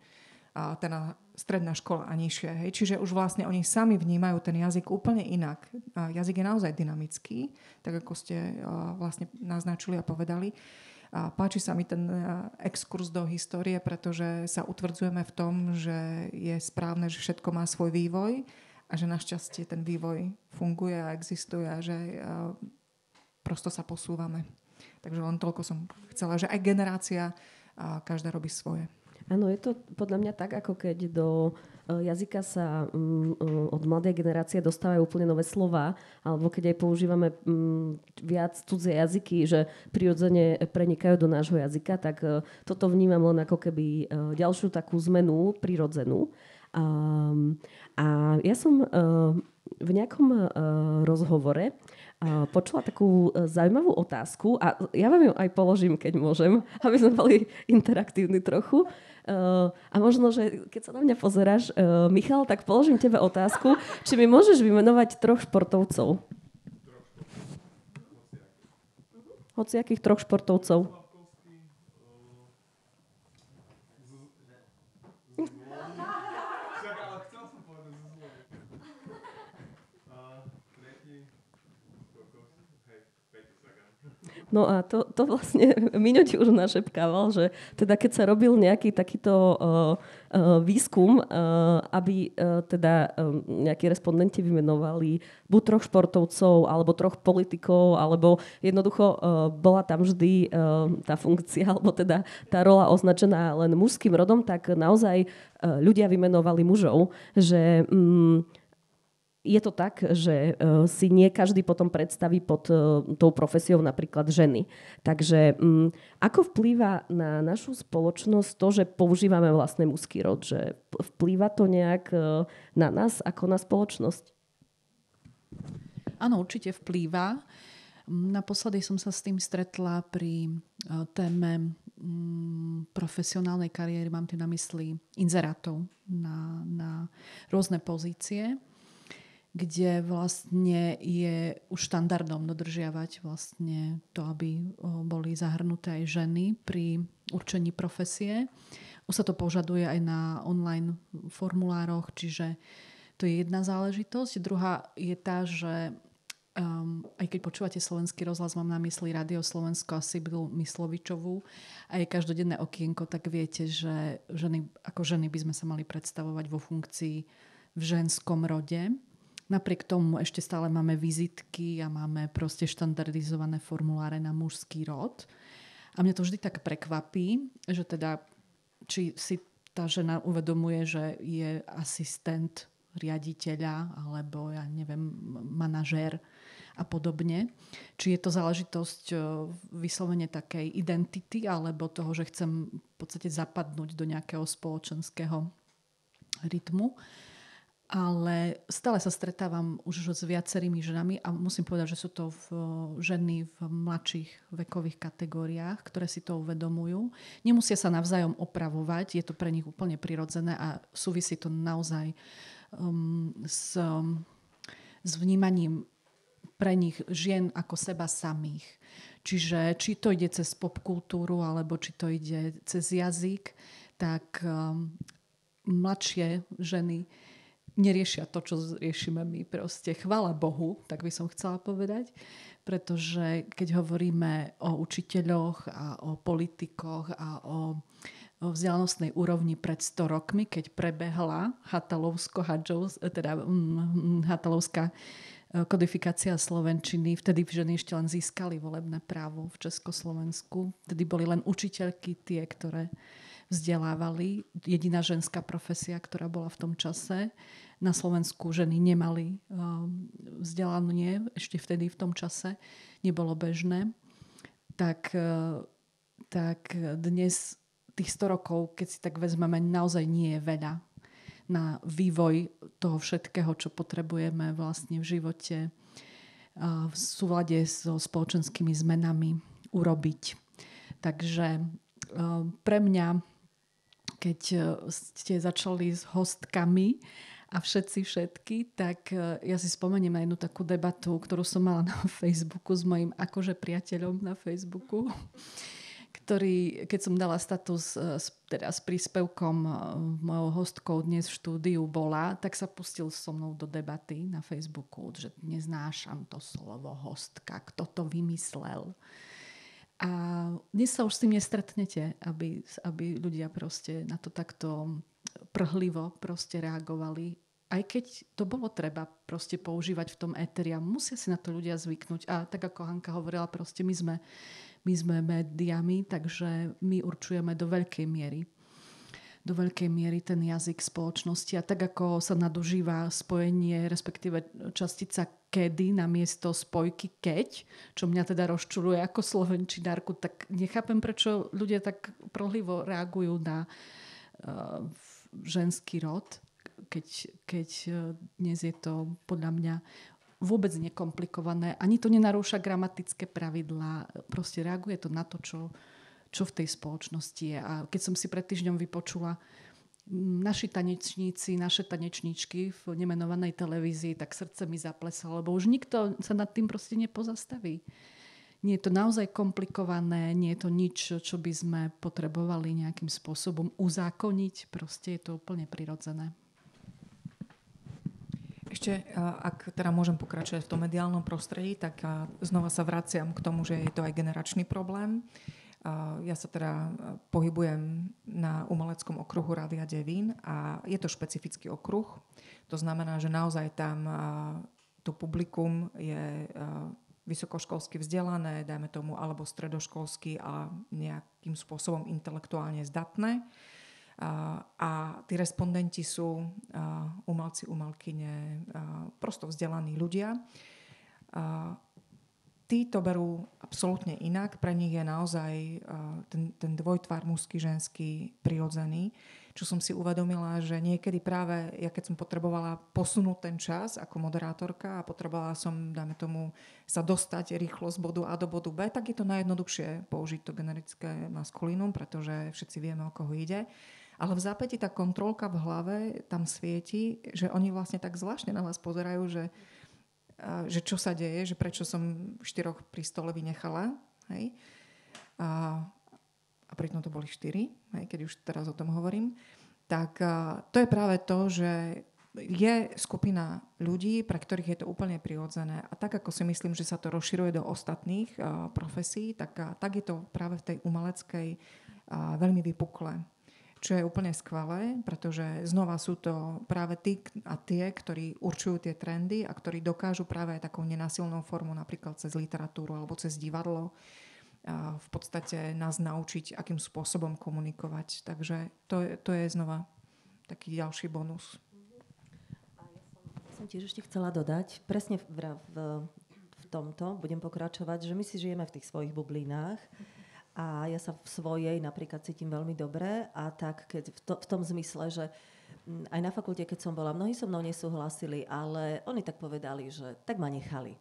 teda stredná škola a nižšie. Hej. Čiže už vlastne oni sami vnímajú ten jazyk úplne inak. Jazyk je naozaj dynamický, tak ako ste vlastne naznačili a povedali. Páči sa mi ten exkurs do histórie, pretože sa utvrdzujeme v tom, že je správne, že všetko má svoj vývoj a že našťastie ten vývoj funguje a existuje a že prosto sa posúvame. Takže len toľko som chcela, že aj generácia, každá robí svoje. Áno, je to podľa mňa tak, ako keď do jazyka sa od mladej generácie dostávajú úplne nové slová, alebo keď aj používame viac cudzie jazyky, že prirodzene prenikajú do nášho jazyka, tak toto vnímam len ako keby ďalšiu takú zmenu prirodzenú. A ja som v nejakom rozhovore počula takú zaujímavú otázku a ja vám ju aj položím, keď môžem, aby sme boli interaktívni trochu. A možno, že keď sa na mňa pozeráš, Michal, tak položím tebe otázku, či mi môžeš vymenovať 3 športovcov. Hociakých 3 športovcov. No a to vlastne Miňo ti už našepkával, že teda keď sa robil nejaký takýto výskum, aby teda nejakí respondenti vymenovali buď 3 športovcov, alebo 3 politikov, alebo jednoducho bola tam vždy tá funkcia, alebo teda tá rola označená len mužským rodom, tak naozaj ľudia vymenovali mužov, že je to tak, že si nie každý potom predstaví pod tou profesiou napríklad ženy. Takže ako vplýva na našu spoločnosť to, že používame vlastne mužský rod? Že vplýva to nejak na nás ako na spoločnosť? Áno, určite vplýva. Naposledy som sa s tým stretla pri téme profesionálnej kariéry, mám tým na mysli inzerátov na rôzne pozície, kde vlastne je už štandardom dodržiavať vlastne to, aby boli zahrnuté aj ženy pri určení profesie. Už sa to požaduje aj na online formulároch, čiže to je jedna záležitosť. Druhá je tá, že aj keď počúvate Slovenský rozhlas, mám na mysli Rádio Slovensko a Sibylu Myslovičovú a je každodenné okienko, tak viete, že ženy by sme sa mali predstavovať vo funkcii v ženskom rode. Napriek tomu ešte stále máme vizitky a máme proste štandardizované formuláre na mužský rod. A mňa to vždy tak prekvapí, že teda či si tá žena uvedomuje, že je asistent riaditeľa alebo ja neviem, manažér a podobne. Či je to záležitosť vyslovene takej identity alebo toho, že chcem v podstate zapadnúť do nejakého spoločenského rytmu. Ale stále sa stretávam už s viacerými ženami a musím povedať, že sú to ženy v mladších vekových kategóriách, ktoré si to uvedomujú. Nemusia sa navzájom opravovať, je to pre nich úplne prirodzené a súvisí to naozaj s vnímaním pre nich žien ako seba samých. Čiže či to ide cez popkultúru alebo či to ide cez jazyk, tak mladšie ženy neriešia to, čo riešime my. Proste chvála Bohu, tak by som chcela povedať, pretože keď hovoríme o učiteľoch a o politikoch a o vzdelanostnej úrovni pred 100 rokmi, keď prebehla hatalovská kodifikácia slovenčiny, vtedy ženy ešte len získali volebné právo v Československu. Vtedy boli len učiteľky tie, ktoré vzdelávali. Jediná ženská profesia, ktorá bola v tom čase. Na Slovensku ženy nemali vzdelanie, ešte vtedy v tom čase nebolo bežné. Tak dnes tých 100 rokov, keď si tak vezmeme, naozaj nie je veľa na vývoj toho všetkého, čo potrebujeme vlastne v živote v súlade so spoločenskými zmenami urobiť. Takže pre mňa, keď ste začali s hostkami a všetky, tak ja si spomeniem na jednu takú debatu, ktorú som mala na Facebooku s mojím akože priateľom na Facebooku, ktorý, keď som dala status teda s príspevkom mojou hostkou dnes v štúdiu bola, tak sa pustil so mnou do debaty na Facebooku, že neznášam to slovo hostka, kto to vymyslel. A dnes sa už s tým nestretnete, aby ľudia proste na to takto prhlivo proste reagovali. Aj keď to bolo treba proste používať v tom éteri a musia si na to ľudia zvyknúť. A tak ako Hanka hovorila, proste my sme médiami, takže my určujeme do veľkej miery ten jazyk spoločnosti. A tak ako sa nadužíva spojenie, respektíve častica kedy namiesto spojky keď, čo mňa teda rozčuluje ako slovenčinárku, tak nechápem, prečo ľudia tak prhlivo reagujú na ženský rod, keď dnes je to podľa mňa vôbec nekomplikované. Ani to nenarúša gramatické pravidlá. Proste reaguje to na to, čo v tej spoločnosti je. A keď som si pred týždňom vypočula naši tanečníci, naše tanečníčky v nemenovanej televízii, tak srdce mi zaplesalo, lebo už nikto sa nad tým proste nepozastaví. Nie je to naozaj komplikované, nie je to nič, čo by sme potrebovali nejakým spôsobom uzákoniť. Proste je to úplne prirodzené. Ešte, ak teda môžem pokračovať v tom mediálnom prostredí, tak znova sa vraciam k tomu, že je to aj generačný problém. Ja sa teda pohybujem na umeleckom okruhu Rádia Devín a je to špecifický okruh. To znamená, že naozaj tam to publikum je vysokoškolsky vzdelané, dajme tomu, alebo stredoškolsky a nejakým spôsobom intelektuálne zdatné. A tí respondenti sú umelci, umelkyne, prosto vzdelaní ľudia. Tí to berú absolútne inak. Pre nich je naozaj ten dvojtvar mužský, ženský prirodzený. Čo som si uvedomila, že niekedy práve, ja keď som potrebovala posunúť ten čas ako moderátorka a potrebovala som, dáme tomu, sa dostať rýchlo z bodu A do bodu B, tak je to najjednoduchšie použiť to generické maskulínum, pretože všetci vieme, o koho ide. Ale v zápäti tá kontrolka v hlave tam svieti, že oni vlastne tak zvláštne na vás pozerajú, že čo sa deje, že prečo som 4 pri stole vynechala. Hej? A pritom to boli 4, hej, keď už teraz o tom hovorím. Tak to je práve to, že je skupina ľudí, pre ktorých je to úplne prirodzené. A tak, ako si myslím, že sa to rozširuje do ostatných profesí, tak je to práve v tej umeleckej veľmi vypuklé. Čo je úplne skvelé, pretože znova sú to práve tí a tie, ktorí určujú tie trendy a ktorí dokážu práve aj takou nenásilnou formou, napríklad cez literatúru alebo cez divadlo, v podstate nás naučiť, akým spôsobom komunikovať. Takže to je znova taký ďalší bonus. tiež ešte chcela dodať, presne v tomto budem pokračovať, že my si žijeme v tých svojich bublinách a ja sa v svojej napríklad cítim veľmi dobre a tak keď v tom zmysle, že aj na fakulte, keď som bola, mnohí so mnou nesúhlasili, ale oni tak povedali, že tak ma nechali.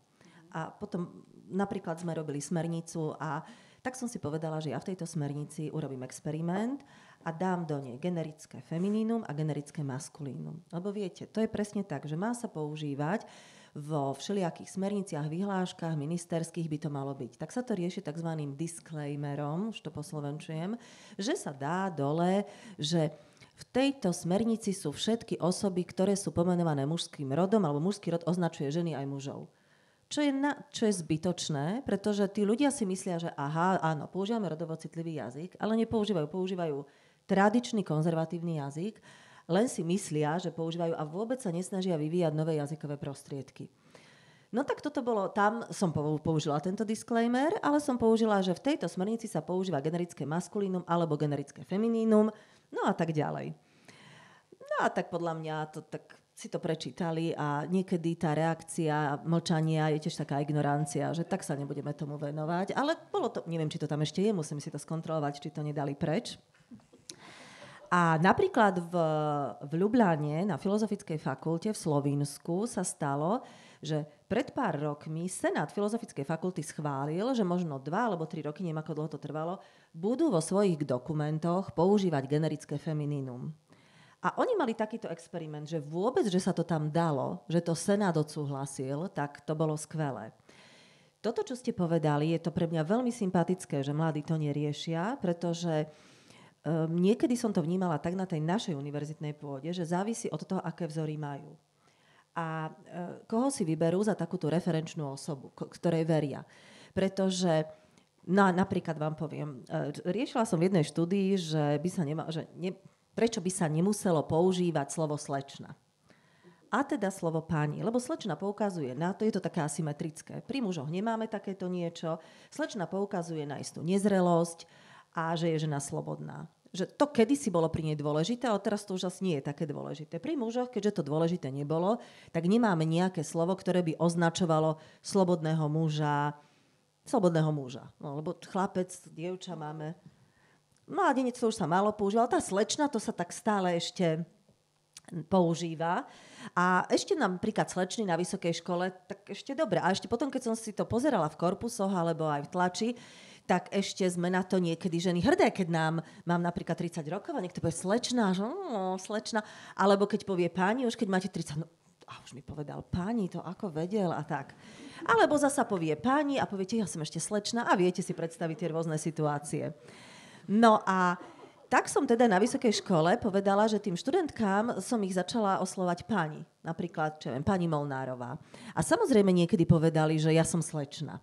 A potom napríklad sme robili smernicu a tak som si povedala, že ja v tejto smernici urobím experiment a dám do nej generické feminínum a generické maskulínum. Lebo viete, to je presne tak, že má sa používať vo všelijakých smerniciach, vyhláškach, ministerských by to malo byť. Tak sa to rieši tzv. Disclaimerom, už to poslovenčujem, že sa dá dole, že v tejto smernici sú všetky osoby, ktoré sú pomenované mužským rodom, alebo mužský rod označuje ženy aj mužov. Čo je zbytočné, pretože tí ľudia si myslia, že aha, áno, používame rodovo citlivý jazyk, ale používajú tradičný konzervatívny jazyk, len si myslia, že používajú a vôbec sa nesnažia vyvíjať nové jazykové prostriedky. No tak toto bolo, tam som použila tento disclaimer, ale som použila, že v tejto smernici sa používa generické maskulínum alebo generické feminínum, no a tak ďalej. No a tak podľa mňa si to prečítali a niekedy tá reakcia mlčania je tiež taká ignorancia, že tak sa nebudeme tomu venovať, ale bolo to, neviem, či to tam ešte je, musím si to skontrolovať, či to nedali preč. A napríklad v Ljubljane na Filozofickej fakulte v Slovinsku sa stalo, že pred pár rokmi Senát Filozofickej fakulty schválil, že možno 2 alebo 3 roky, neviem ako dlho to trvalo, budú vo svojich dokumentoch používať generické feminínum. A oni mali takýto experiment, že vôbec, že sa to tam dalo, že to Senát odsúhlasil, tak to bolo skvelé. Toto, čo ste povedali, je to pre mňa veľmi sympatické, že mladí to neriešia, pretože niekedy som to vnímala tak na tej našej univerzitnej pôde, že závisí od toho, aké vzory majú. A koho si vyberú za takúto referenčnú osobu, ktorej veria. Pretože, napríklad vám poviem, riešila som v jednej štúdii, že prečo by sa nemuselo používať slovo slečna. A teda slovo pani, lebo slečna poukazuje na to, je to také asymetrické. Pri mužoch nemáme takéto niečo. Slečna poukazuje na istú nezrelosť a že je žena slobodná. Že to kedysi bolo pri nej dôležité, ale teraz to už asi nie je také dôležité. Pri mužoch, keďže to dôležité nebolo, tak nemáme nejaké slovo, ktoré by označovalo slobodného muža. No, lebo chlapec, dievča máme. Mládenec to už sa málo používal. Tá slečna, to sa tak stále ešte používa. A ešte napríklad slečny na vysokej škole, tak ešte dobre. A ešte potom, keď som si to pozerala v korpusoch alebo aj v tlači, tak ešte sme na to niekedy ženy hrdé, keď mám napríklad 30 rokov a niekto povie slečna, že slečna, alebo keď povie páni, už keď máte 30, už mi povedal páni, to ako vedel a tak. Alebo zasa povie páni a poviete, ja som ešte slečna a viete si predstaviť tie rôzne situácie. No a tak som teda na vysokej škole povedala, že tým študentkám som ich začala oslovať páni. Napríklad, pani Molnárová. A samozrejme niekedy povedali, že ja som slečna.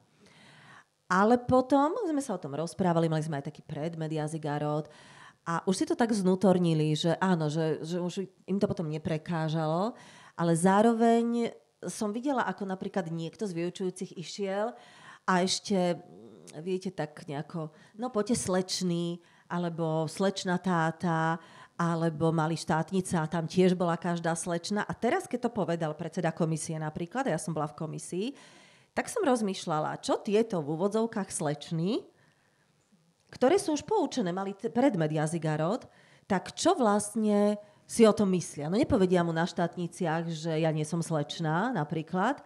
Ale potom sme sa o tom rozprávali, mali sme aj taký predmet jazyk a rod a už si to tak znútornili, že áno, že už im to potom neprekážalo, ale zároveň som videla, ako napríklad niekto z vyučujúcich išiel a ešte, viete, tak nejako, poďte slečný, alebo slečna táta, alebo mali štátnica a tam tiež bola každá slečna. A teraz, keď to povedal predseda komisie napríklad, a ja som bola v komisii, tak som rozmýšľala, čo tieto v úvodzovkách slečny, ktoré sú už poučené, mali predmet jazyk a rod, tak čo vlastne si o tom myslia. No nepovedia mu na štátniciach, že ja nie som slečná napríklad,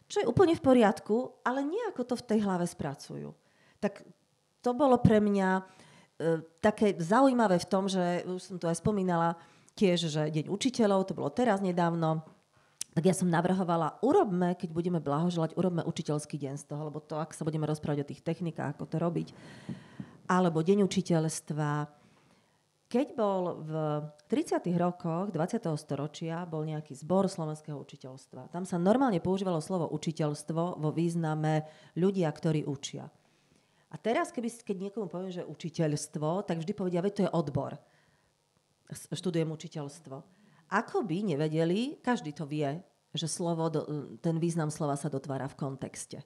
čo je úplne v poriadku, ale nejako to v tej hlave spracujú. Tak to bolo pre mňa také zaujímavé v tom, že už som to aj spomínala tiež, že Deň učiteľov, to bolo teraz nedávno, tak ja som navrhovala, keď budeme blahoželať, urobme učiteľský deň z toho, lebo to, ak sa budeme rozprávať o tých technikách, ako to robiť. Alebo Deň učiteľstva. Keď bol v 30. rokoch 20. storočia, bol nejaký zbor slovenského učiteľstva. Tam sa normálne používalo slovo učiteľstvo vo význame ľudia, ktorí učia. A teraz, keď niekomu poviem, že učiteľstvo, tak vždy povedia, veď to je odbor. Študujem učiteľstvo. Ako by nevedeli, každý to vie, že ten význam slova sa dotvára v kontexte.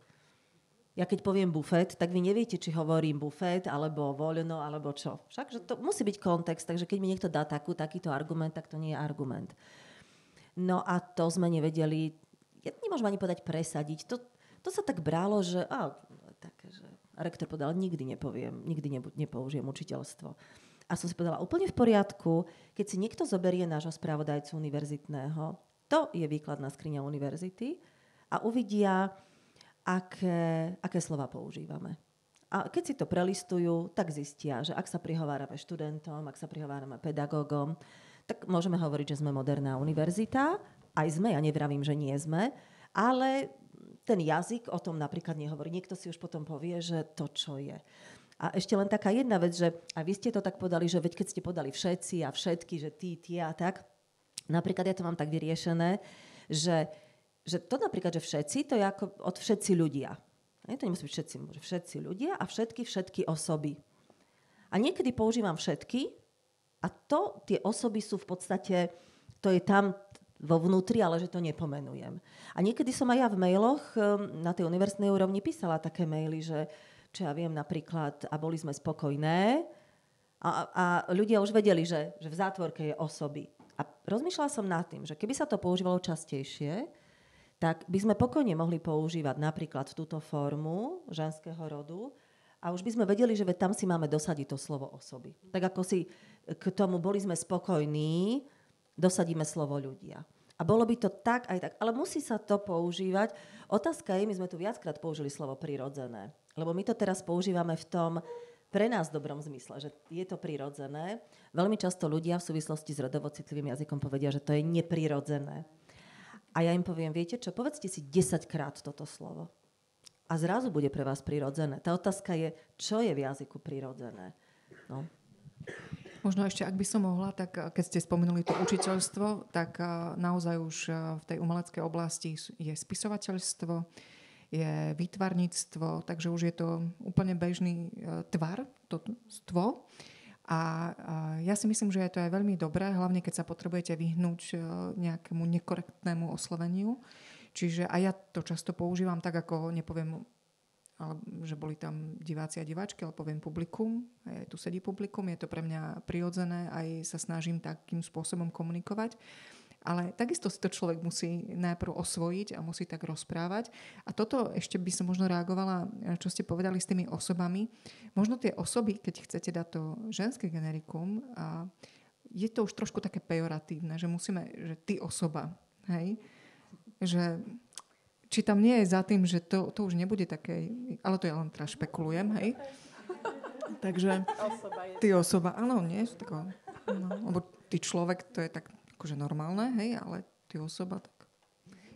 Ja keď poviem bufet, tak vy neviete, či hovorím bufet, alebo voľno, alebo čo. Však že to musí byť kontext, takže keď mi niekto dá takýto argument, tak to nie je argument. No a to sme nevedeli, ja nemôžem ani povedať presadiť. To sa tak bralo, že rektor povedal, nikdy nepoužijem učiteľstvo. A som si povedala, úplne v poriadku, keď si niekto zoberie nášho spravodajcu univerzitného, to je výkladná skriňa univerzity a uvidia, aké slova používame. A keď si to prelistujú, tak zistia, že ak sa prihovárame študentom, ak sa prihovárame pedagógom, tak môžeme hovoriť, že sme moderná univerzita. Aj sme, ja nevravím, že nie sme, ale ten jazyk o tom napríklad nehovorí. Niekto si už potom povie, že to, čo je. A ešte len taká jedna vec, že a vy ste to tak podali, že veď keď ste podali všetci a všetky, že ty, tie a tak, napríklad ja to mám tak vyriešené, že to napríklad, že všetci, to je ako od všetci ľudia. To nemusí byť všetci, môže všetci ľudia a všetky osoby. A niekedy používam všetky a tie osoby sú v podstate, to je tam vo vnútri, ale že to nepomenujem. A niekedy som aj ja v mailoch na tej univerzitnej úrovni písala také maily, že čo ja viem napríklad, a boli sme spokojné a ľudia už vedeli, že v zátvorke je osoby. A rozmýšľala som nad tým, že keby sa to používalo častejšie, tak by sme pokojne mohli používať napríklad túto formu ženského rodu a už by sme vedeli, že tam si máme dosadiť to slovo osoby. Tak ako si k tomu boli sme spokojní, dosadíme slovo ľudia. A bolo by to tak aj tak, ale musí sa to používať. Otázka je, my sme tu viackrát použili slovo prirodzené, lebo my to teraz používame v tom pre nás dobrom zmysle, že je to prirodzené. Veľmi často ľudia v súvislosti s rodovo citlivým jazykom povedia, že to je neprirodzené. A ja im poviem, viete čo, povedzte si 10-krát toto slovo. A zrazu bude pre vás prirodzené. Tá otázka je, čo je v jazyku prirodzené. No. Možno ešte, ak by som mohla, tak keď ste spomenuli to učiteľstvo, tak naozaj už v tej umeleckej oblasti je spisovateľstvo, je výtvarníctvo, takže už je to úplne bežný tvar, to stvo. A ja si myslím, že je to aj veľmi dobré, hlavne keď sa potrebujete vyhnúť nejakému nekorektnému osloveniu. Čiže aj ja to často používam tak, ako nepoviem, že boli tam diváci a diváčky, ale poviem publikum. Aj tu sedí publikum, je to pre mňa prirodzené, aj sa snažím takým spôsobom komunikovať. Ale takisto si to človek musí najprv osvojiť a musí tak rozprávať. A toto ešte by som možno reagovala, čo ste povedali s tými osobami. Možno tie osoby, keď chcete dať to ženské generikum, je to už trošku také pejoratívne, že musíme, že ty osoba, hej? Že či tam nie je za tým, že to už nebude také, ale to ja len teraz špekulujem, hej? Takže ty osoba, áno, nie? Lebo ty človek, to je tak akože normálne, hej, ale ty osoba tak.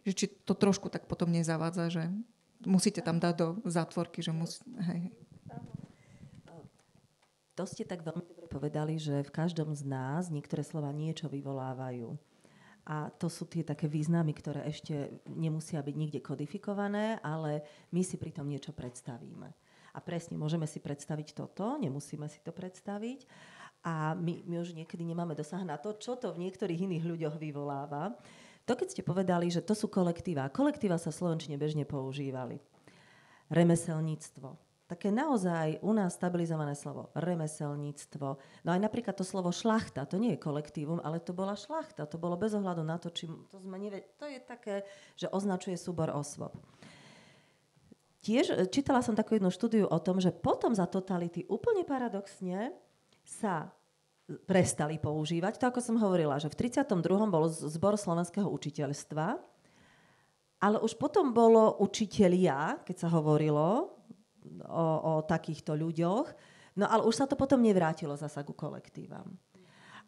Že či to trošku tak potom nezavádza, že musíte tam dať do zátvorky, že hej. To ste tak veľmi dobre povedali, že v každom z nás niektoré slova niečo vyvolávajú. A to sú tie také významy, ktoré ešte nemusia byť nikde kodifikované, ale my si pri tom niečo predstavíme. A presne, môžeme si predstaviť toto, nemusíme si to predstaviť. A my už niekedy nemáme dosah na to, čo to v niektorých iných ľuďoch vyvoláva. To, keď ste povedali, že to sú kolektíva. Kolektíva sa v slovenčine bežne používali. Remeselníctvo. Také naozaj u nás stabilizované slovo. Remeselníctvo. No aj napríklad to slovo šlachta. To nie je kolektívum, ale to bola šlachta. To bolo bez ohľadu na to, či to sme to je také, že označuje súbor osôb. Tiež čítala som takú jednu štúdiu o tom, že potom za totality úplne paradoxne sa prestali používať. To, ako som hovorila, že v 32. bol zbor slovenského učiteľstva, ale už potom bolo učitelia, keď sa hovorilo o takýchto ľuďoch, no ale už sa to potom nevrátilo zasa ku kolektívam.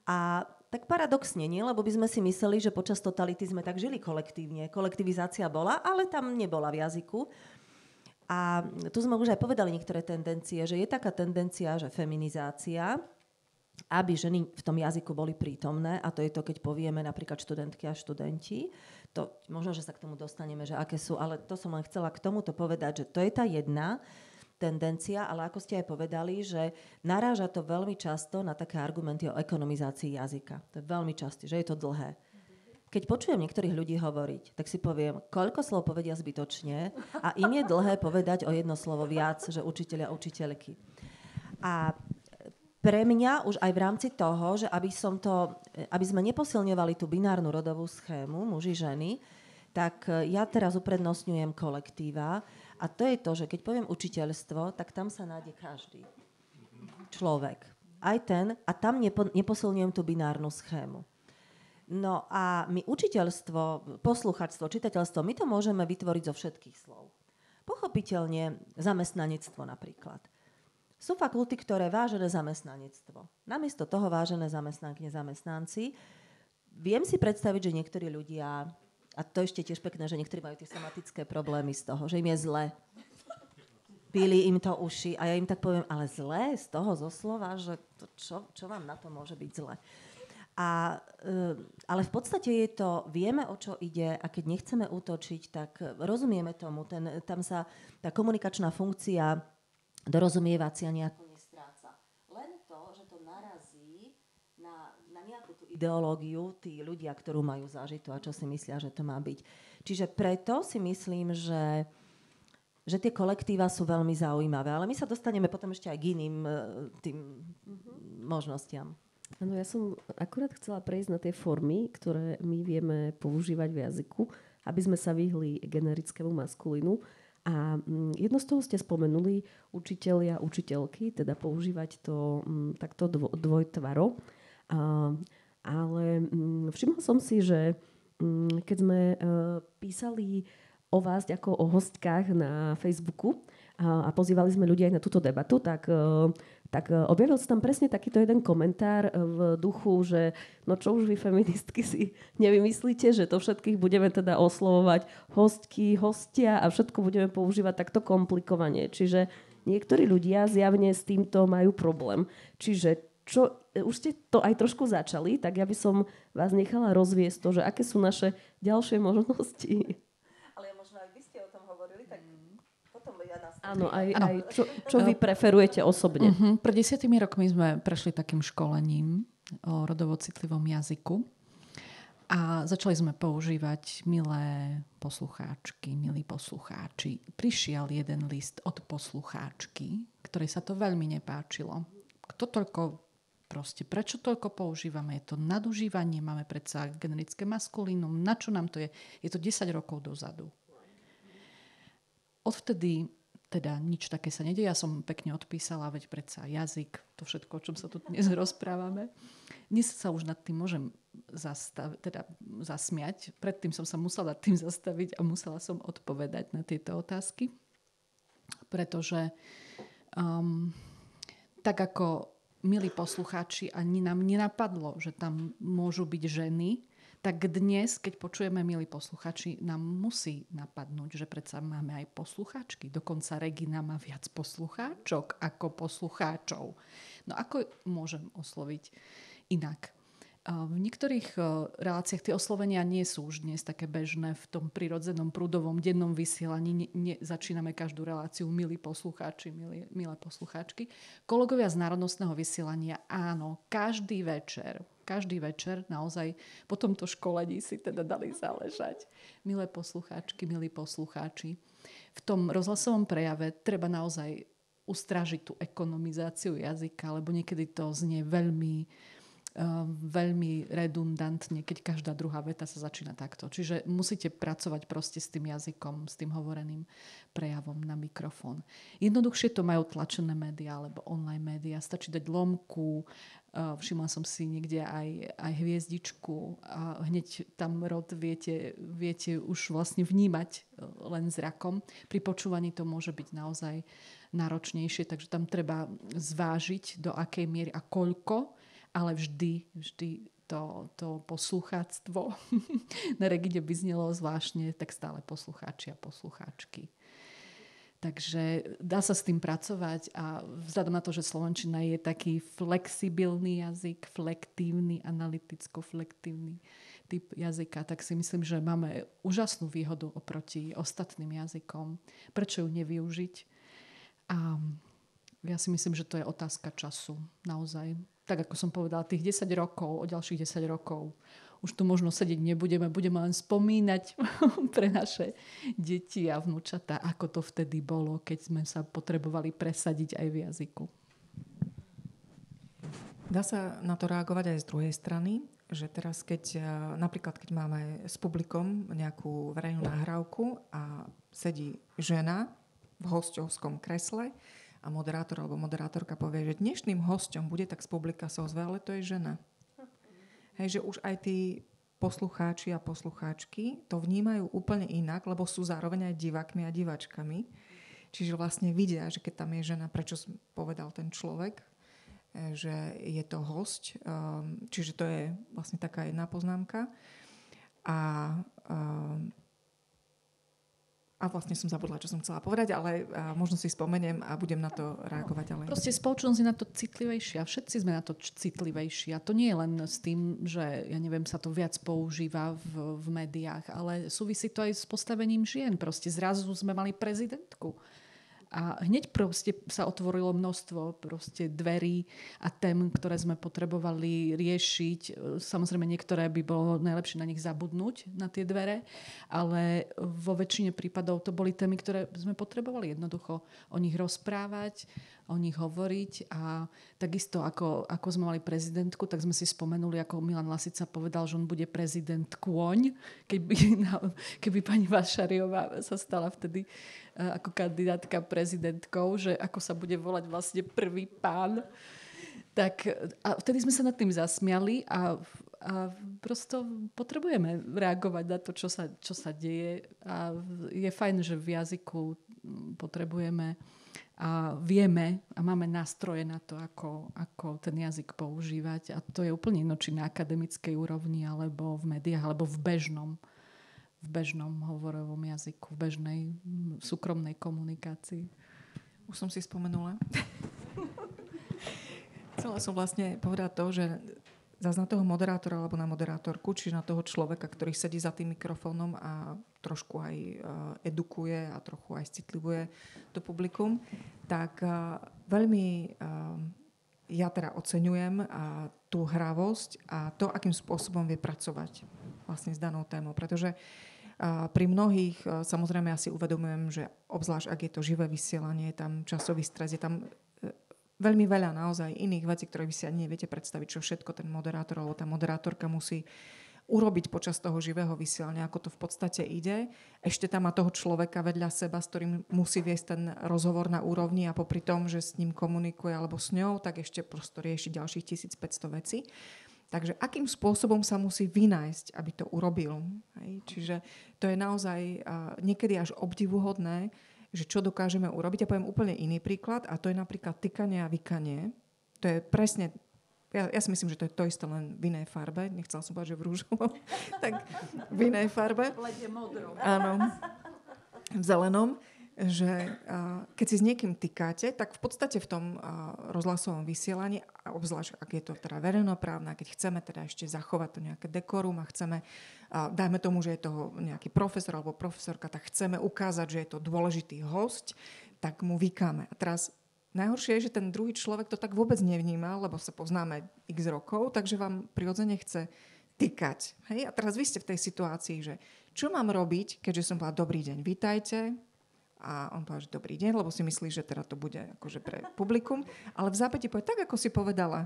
A tak paradoxne nie, lebo by sme si mysleli, že počas totality sme tak žili kolektívne. Kolektivizácia bola, ale tam nebola v jazyku. A tu sme už aj povedali niektoré tendencie, že je taká tendencia, že feminizácia, aby ženy v tom jazyku boli prítomné, a to je to, keď povieme napríklad študentky a študenti. To, možno, že sa k tomu dostaneme, že aké sú, ale to som len chcela k tomuto povedať, že to je tá jedna tendencia, ale ako ste aj povedali, že naráža to veľmi často na také argumenty o ekonomizácii jazyka. To je veľmi časté, že je to dlhé. Keď počujem niektorých ľudí hovoriť, tak si poviem, koľko slov povedia zbytočne a im je dlhé povedať o jedno slovo viac, že učitelia, učiteľky. A pre mňa už aj v rámci toho, že aby sme neposilňovali tú binárnu rodovú schému, muži, ženy, tak ja teraz uprednostňujem kolektíva. A to je to, že keď poviem učiteľstvo, tak tam sa nájde každý človek. Aj ten. A tam neposilňujem tú binárnu schému. No a my učiteľstvo, posluchačstvo, čitateľstvo, my to môžeme vytvoriť zo všetkých slov. Pochopiteľne zamestnanectvo napríklad. Sú fakulty, ktoré vážené zamestnanectvo. Namiesto toho vážené zamestnankyne, zamestnanci. Viem si predstaviť, že niektorí ľudia, a to ešte tiež pekné, že niektorí majú tie somatické problémy z toho, že im je zle. Píli im to uši a ja im tak poviem, ale zle z toho zo slova, že to, čo vám na to môže byť zle. Ale v podstate je to, vieme, o čo ide a keď nechceme útočiť, tak rozumieme tomu. Tam sa tá komunikačná funkcia dorozumievacia nejako nestráca. Len to, že to narazí na nejakú tú ideológiu tí ľudia, ktorú majú zažitú a čo si myslia, že to má byť. Čiže preto si myslím, že tie kolektíva sú veľmi zaujímavé. Ale my sa dostaneme potom ešte aj k iným tým možnostiam. Áno, ja som akurát chcela prejsť na tie formy, ktoré my vieme používať v jazyku, aby sme sa vyhli generickému maskulínu. A jedno z toho ste spomenuli, učitelia, učiteľky, teda používať to takto dvojtvaro. Ale všimla som si, že keď sme písali o vás ako o hostkách na Facebooku a pozývali sme ľudia aj na túto debatu, tak objavil sa tam presne takýto jeden komentár v duchu, že no čo už vy feministky si nevymyslíte, že to všetkých budeme teda oslovovať hostky, hostia a všetko budeme používať takto komplikovane. Čiže niektorí ľudia zjavne s týmto majú problém. Čiže už ste to aj trošku začali, tak ja by som vás nechala rozviesť to, že aké sú naše ďalšie možnosti. Ale možno aj vy ste o tom hovorili, tak potom ja nastavím. Áno, aj čo vy preferujete osobne. Pred 10 rokmi sme prešli takým školením o rodovo citlivom jazyku a začali sme používať milé poslucháčky, milí poslucháči. Prišiel jeden list od poslucháčky, ktorej sa to veľmi nepáčilo. Prečo toľko používame? Je to nadužívanie, máme predsa generické maskulínum, na čo nám to je? Je to 10 rokov dozadu. Odvtedy teda nič také sa nedie. Ja som pekne odpísala, veď predsa jazyk, to všetko, o čom sa tu dnes rozprávame. Dnes sa už nad tým môžem zasmiať. Predtým som sa musela nad tým zastaviť a musela som odpovedať na tieto otázky. Pretože tak ako milí poslucháči, ani nám nenapadlo, že tam môžu byť ženy, tak dnes, keď počujeme, milí poslucháči, nám musí napadnúť, že predsa máme aj poslucháčky. Dokonca Regina má viac poslucháčok ako poslucháčov. No ako môžem osloviť inak? V niektorých reláciách tie oslovenia nie sú už dnes také bežné v tom prirodzenom prúdovom dennom vysielaní. Začíname každú reláciu milí poslucháči, milé poslucháčky. Kolegovia z národnostného vysielania, áno, každý večer naozaj po tomto školení si teda dali záležať. Milé poslucháčky, milí poslucháči. V tom rozhlasovom prejave treba naozaj ustrážiť tú ekonomizáciu jazyka, lebo niekedy to znie veľmi redundantne, keď každá druhá veta sa začína takto. Čiže musíte pracovať proste s tým jazykom, s tým hovoreným prejavom na mikrofón. Jednoduchšie to majú tlačené médiá alebo online médiá. Stačí dať lomku, všimla som si niekde aj hviezdičku a hneď tam rod viete už vlastne vnímať len zrakom. Pri počúvaní to môže byť naozaj náročnejšie, takže tam treba zvážiť, do akej miery a koľko, ale vždy to poslucháctvo na Regine by znelo zvláštne, tak stále poslucháči a poslucháčky. Takže dá sa s tým pracovať a vzhľadom na to, že slovenčina je taký flexibilný jazyk, flektívny, analyticko-flektívny typ jazyka, tak si myslím, že máme úžasnú výhodu oproti ostatným jazykom. Prečo ju nevyužiť? A ja si myslím, že to je otázka času. Naozaj. Tak ako som povedala, tých 10 rokov, o ďalších 10 rokov už tu možno sedieť nebudeme, budeme len spomínať pre naše deti a vnúčatá, ako to vtedy bolo, keď sme sa potrebovali presadiť aj v jazyku. Dá sa na to reagovať aj z druhej strany, že teraz napríklad keď máme s publikom nejakú verejnú nahrávku a sedí žena v hosťovskom kresle a moderátor alebo moderátorka povie, že dnešným hosťom bude, tak z publika sa ozve, ale to je žena. Hej, že už aj tí poslucháči a poslucháčky to vnímajú úplne inak, lebo sú zároveň aj divákmi a diváčkami. Čiže vlastne vidia, že keď tam je žena, prečo povedal ten človek, že je to hosť. Čiže to je vlastne taká jedna poznámka. A vlastne som zabudla, čo som chcela povedať, ale možno si spomeniem a budem na to reagovať ďalej. Proste spoločnosť je na to citlivejšia. Všetci sme na to citlivejší. A to nie je len s tým, že ja neviem, sa to viac používa v médiách, ale súvisí to aj s postavením žien. Proste zrazu sme mali prezidentku. A hneď proste sa otvorilo množstvo proste dverí a tém, ktoré sme potrebovali riešiť. Samozrejme, niektoré by bolo najlepšie na nich zabudnúť, na tie dvere, ale vo väčšine prípadov to boli témy, ktoré sme potrebovali jednoducho o nich rozprávať, o nich hovoriť a takisto ako sme mali prezidentku, tak sme si spomenuli, ako Milan Lasica povedal, že on bude prezident kôň, keby pani Vašariová sa stala vtedy ako kandidátka prezidentkou, že ako sa bude volať vlastne prvý pán. Tak a vtedy sme sa nad tým zasmiali a prosto potrebujeme reagovať na to, čo sa deje a je fajn, že v jazyku potrebujeme a vieme a máme nástroje na to, ako ten jazyk používať a to je úplne jedno, či na akademickej úrovni alebo v médiách, alebo v bežnom hovorovom jazyku, v bežnej súkromnej komunikácii. Už som si spomenula. Chcela som vlastne povedať to, že zase na toho moderátora alebo na moderátorku, či na toho človeka, ktorý sedí za tým mikrofónom a trošku aj edukuje a trochu aj citlivuje to publikum, tak veľmi ja teda oceňujem tú hravosť a to, akým spôsobom vie pracovať vlastne s danou témou. Pretože pri mnohých, samozrejme, ja si uvedomujem, že obzvlášť, ak je to živé vysielanie, je tam časový stres, je tam veľmi veľa naozaj iných vecí, ktoré vy si ani neviete predstaviť, čo všetko ten moderátor alebo tá moderátorka musí urobiť počas toho živého vysielania, ako to v podstate ide. Ešte tam má toho človeka vedľa seba, s ktorým musí viesť ten rozhovor na úrovni a popri tom, že s ním komunikuje alebo s ňou, tak ešte prosto rieši ďalších 1500 vecí. Takže akým spôsobom sa musí vynájsť, aby to urobil. Hej? Čiže to je naozaj niekedy až obdivuhodné, že čo dokážeme urobiť. Ja poviem úplne iný príklad a to je napríklad tykanie a vykanie. To je presne, ja si myslím, že to je to isté len v inej farbe. Nechcela som povedať, že v rúžovom. Tak v inej farbe. Lede modro. Áno. V zelenom. Že keď si s niekým tykáte, tak v podstate v tom rozhlasovom vysielaní, obzvlášť ak je to teda verejnoprávne, keď chceme teda ešte zachovať to nejaké dekorum a chceme, dajme tomu, že je to nejaký profesor alebo profesorka, tak chceme ukázať, že je to dôležitý hosť, tak mu vykáme. A teraz najhoršie je, že ten druhý človek to tak vôbec nevníma, lebo sa poznáme x rokov, takže vám prirodzene chce tykať. Hej? A teraz vy ste v tej situácii, že čo mám robiť, keďže som povedala dobrý deň, vítajte, a on povedal, že dobrý deň, lebo si myslí, že teda to bude akože pre publikum. Ale v zápäti povie, tak ako si povedala.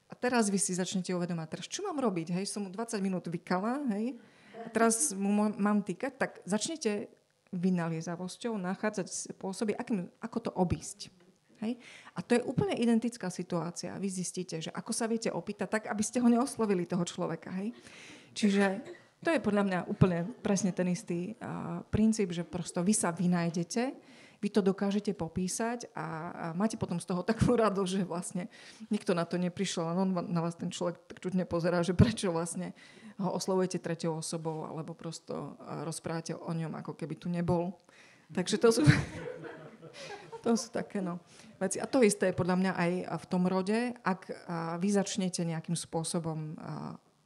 A teraz vy si začnete uvedomať, teraz čo mám robiť? Hej, som mu 20 minút vykala, hej, a teraz mu mám týkať, tak začnete vynaliezavosťou nachádzať spôsoby, ako to obísť. Hej? A to je úplne identická situácia. Vy zistíte, že ako sa viete opýtať, tak aby ste ho neoslovili, toho človeka. Hej? Čiže to je podľa mňa úplne presne ten istý princíp, že prosto vy sa vynájdete, vy to dokážete popísať a máte potom z toho takú radosť, že vlastne nikto na to neprišiel, a on na vás ten človek tak čudne pozerá, že prečo vlastne ho oslovujete treťou osobou alebo prosto rozprávate o ňom, ako keby tu nebol. Takže to sú také veci. A to isté je podľa mňa aj v tom rode, ak vy začnete nejakým spôsobom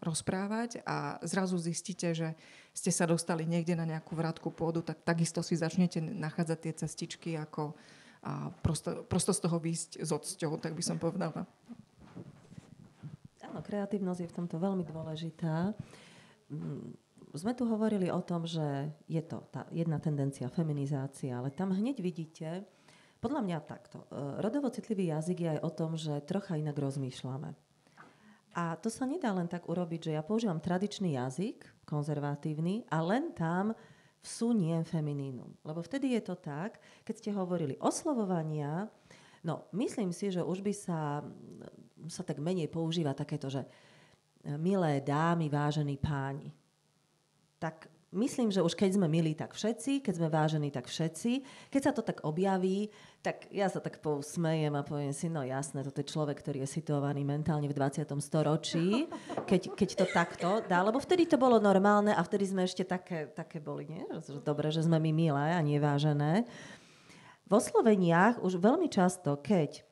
rozprávať a zrazu zistíte, že ste sa dostali niekde na nejakú vratku pôdu, tak takisto si začnete nachádzať tie cestičky, ako prosto z toho výjsť s odsťou, tak by som povedala. Áno, kreatívnosť je v tomto veľmi dôležitá. Sme tu hovorili o tom, že je to tá jedna tendencia, feminizácia, ale tam hneď vidíte Podľa mňa takto. Rodovo citlivý jazyk je aj o tom, že trocha inak rozmýšľame. A to sa nedá len tak urobiť, že ja používam tradičný jazyk, konzervatívny, a len tam vsuniem feminínum. Lebo vtedy je to tak, keď ste hovorili oslovovania, no myslím si, že už by sa tak menej používa takéto, že milé dámy, vážení páni. Tak myslím, že už keď sme milí, tak všetci, keď sme vážení, tak všetci. Keď sa to tak objaví, tak ja sa tak pousmejem a poviem si, no jasné, toto je človek, ktorý je situovaný mentálne v 20. storočí, keď to takto dá, lebo vtedy to bolo normálne a vtedy sme ešte také boli, nie? Dobre, že sme my milé a nevážené. V osloveniach už veľmi často, keď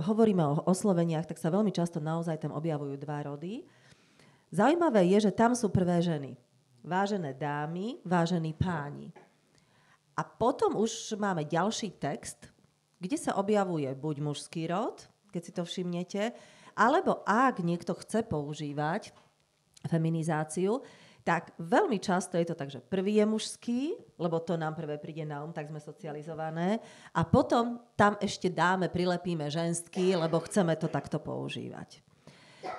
hovoríme o osloveniach, tak sa veľmi často naozaj tam objavujú dva rody. Zaujímavé je, že tam sú prvé ženy. Vážené dámy, vážení páni. A potom už máme ďalší text, kde sa objavuje buď mužský rod, keď si to všimnete, alebo ak niekto chce používať feminizáciu, tak veľmi často je to tak, že prvý je mužský, lebo to nám prvé príde na tak sme socializované, a potom tam ešte prilepíme ženský, lebo chceme to takto používať.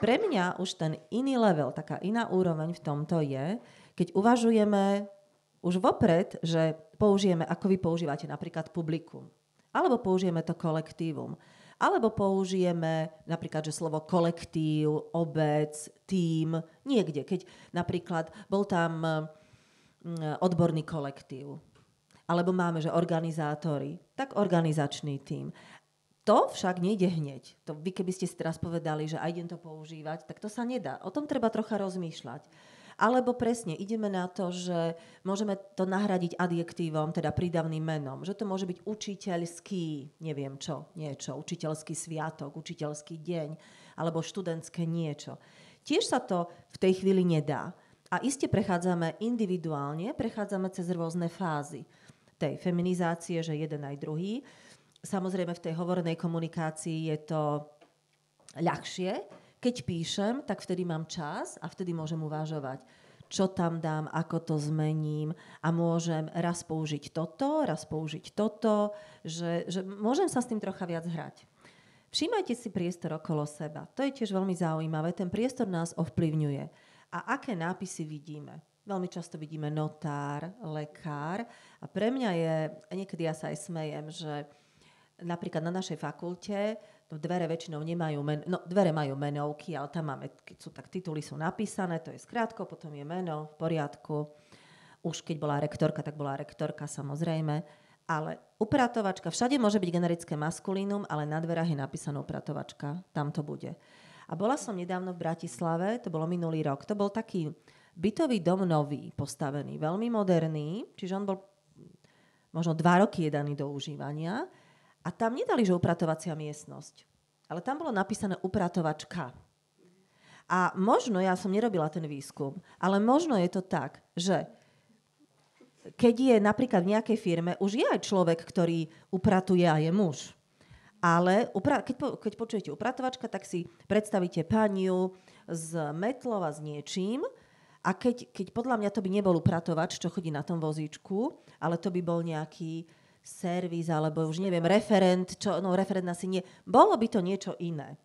Pre mňa už ten iný level, taká iná úroveň v tomto je, keď uvažujeme už vopred, že použijeme, ako vy používate napríklad publikum, alebo použijeme to kolektívum, alebo použijeme napríklad, že slovo kolektív, obec, tím, niekde, keď napríklad bol tam odborný kolektív, alebo máme, že organizátori, tak organizačný tím. To však nejde hneď. To vy, keby ste si teraz povedali, že aj idem to používať, tak to sa nedá. O tom treba trocha rozmýšľať. Alebo presne, ideme na to, že môžeme to nahradiť adjektívom, teda prídavným menom. Že to môže byť učiteľský, neviem čo, niečo, učiteľský sviatok, učiteľský deň, alebo študentské niečo. Tiež sa to v tej chvíli nedá. A iste prechádzame individuálne, prechádzame cez rôzne fázy tej feminizácie, že jeden aj druhý. Samozrejme v tej hovornej komunikácii je to ľahšie. Keď píšem, tak vtedy mám čas a vtedy môžem uvažovať, čo tam dám, ako to zmením a môžem raz použiť toto, že môžem sa s tým trocha viac hrať. Všímajte si priestor okolo seba. To je tiež veľmi zaujímavé. Ten priestor nás ovplyvňuje. A aké nápisy vidíme? Veľmi často vidíme notár, lekár. A pre mňa je, niekedy ja sa aj smejem, že napríklad na našej fakulte dvere väčšinou nemajú dvere majú menovky, ale tam máme, keď sú tak tituly sú napísané, to je skrátko, potom je meno, v poriadku. Už keď bola rektorka, tak bola rektorka samozrejme. Ale upratovačka, všade môže byť generické maskulínum, ale na dverách je napísaná upratovačka, tam to bude. A bola som nedávno v Bratislave, to bolo minulý rok, to bol taký bytový dom nový, postavený, veľmi moderný, čiže on bol možno 2 roky je daný do užívania. A tam nedali, že upratovacia miestnosť. Ale tam bolo napísané upratovačka. A možno, ja som nerobila ten výskum, ale možno je to tak, že keď je napríklad v nejakej firme, už je aj človek, ktorý upratuje a je muž. Ale keď počujete upratovačka, tak si predstavíte paniu z metlou a s niečím. A keď podľa mňa to by nebol upratovač, čo chodí na tom vozíčku, ale to by bol nejaký servis, alebo už neviem, referent asi nie. Bolo by to niečo iné.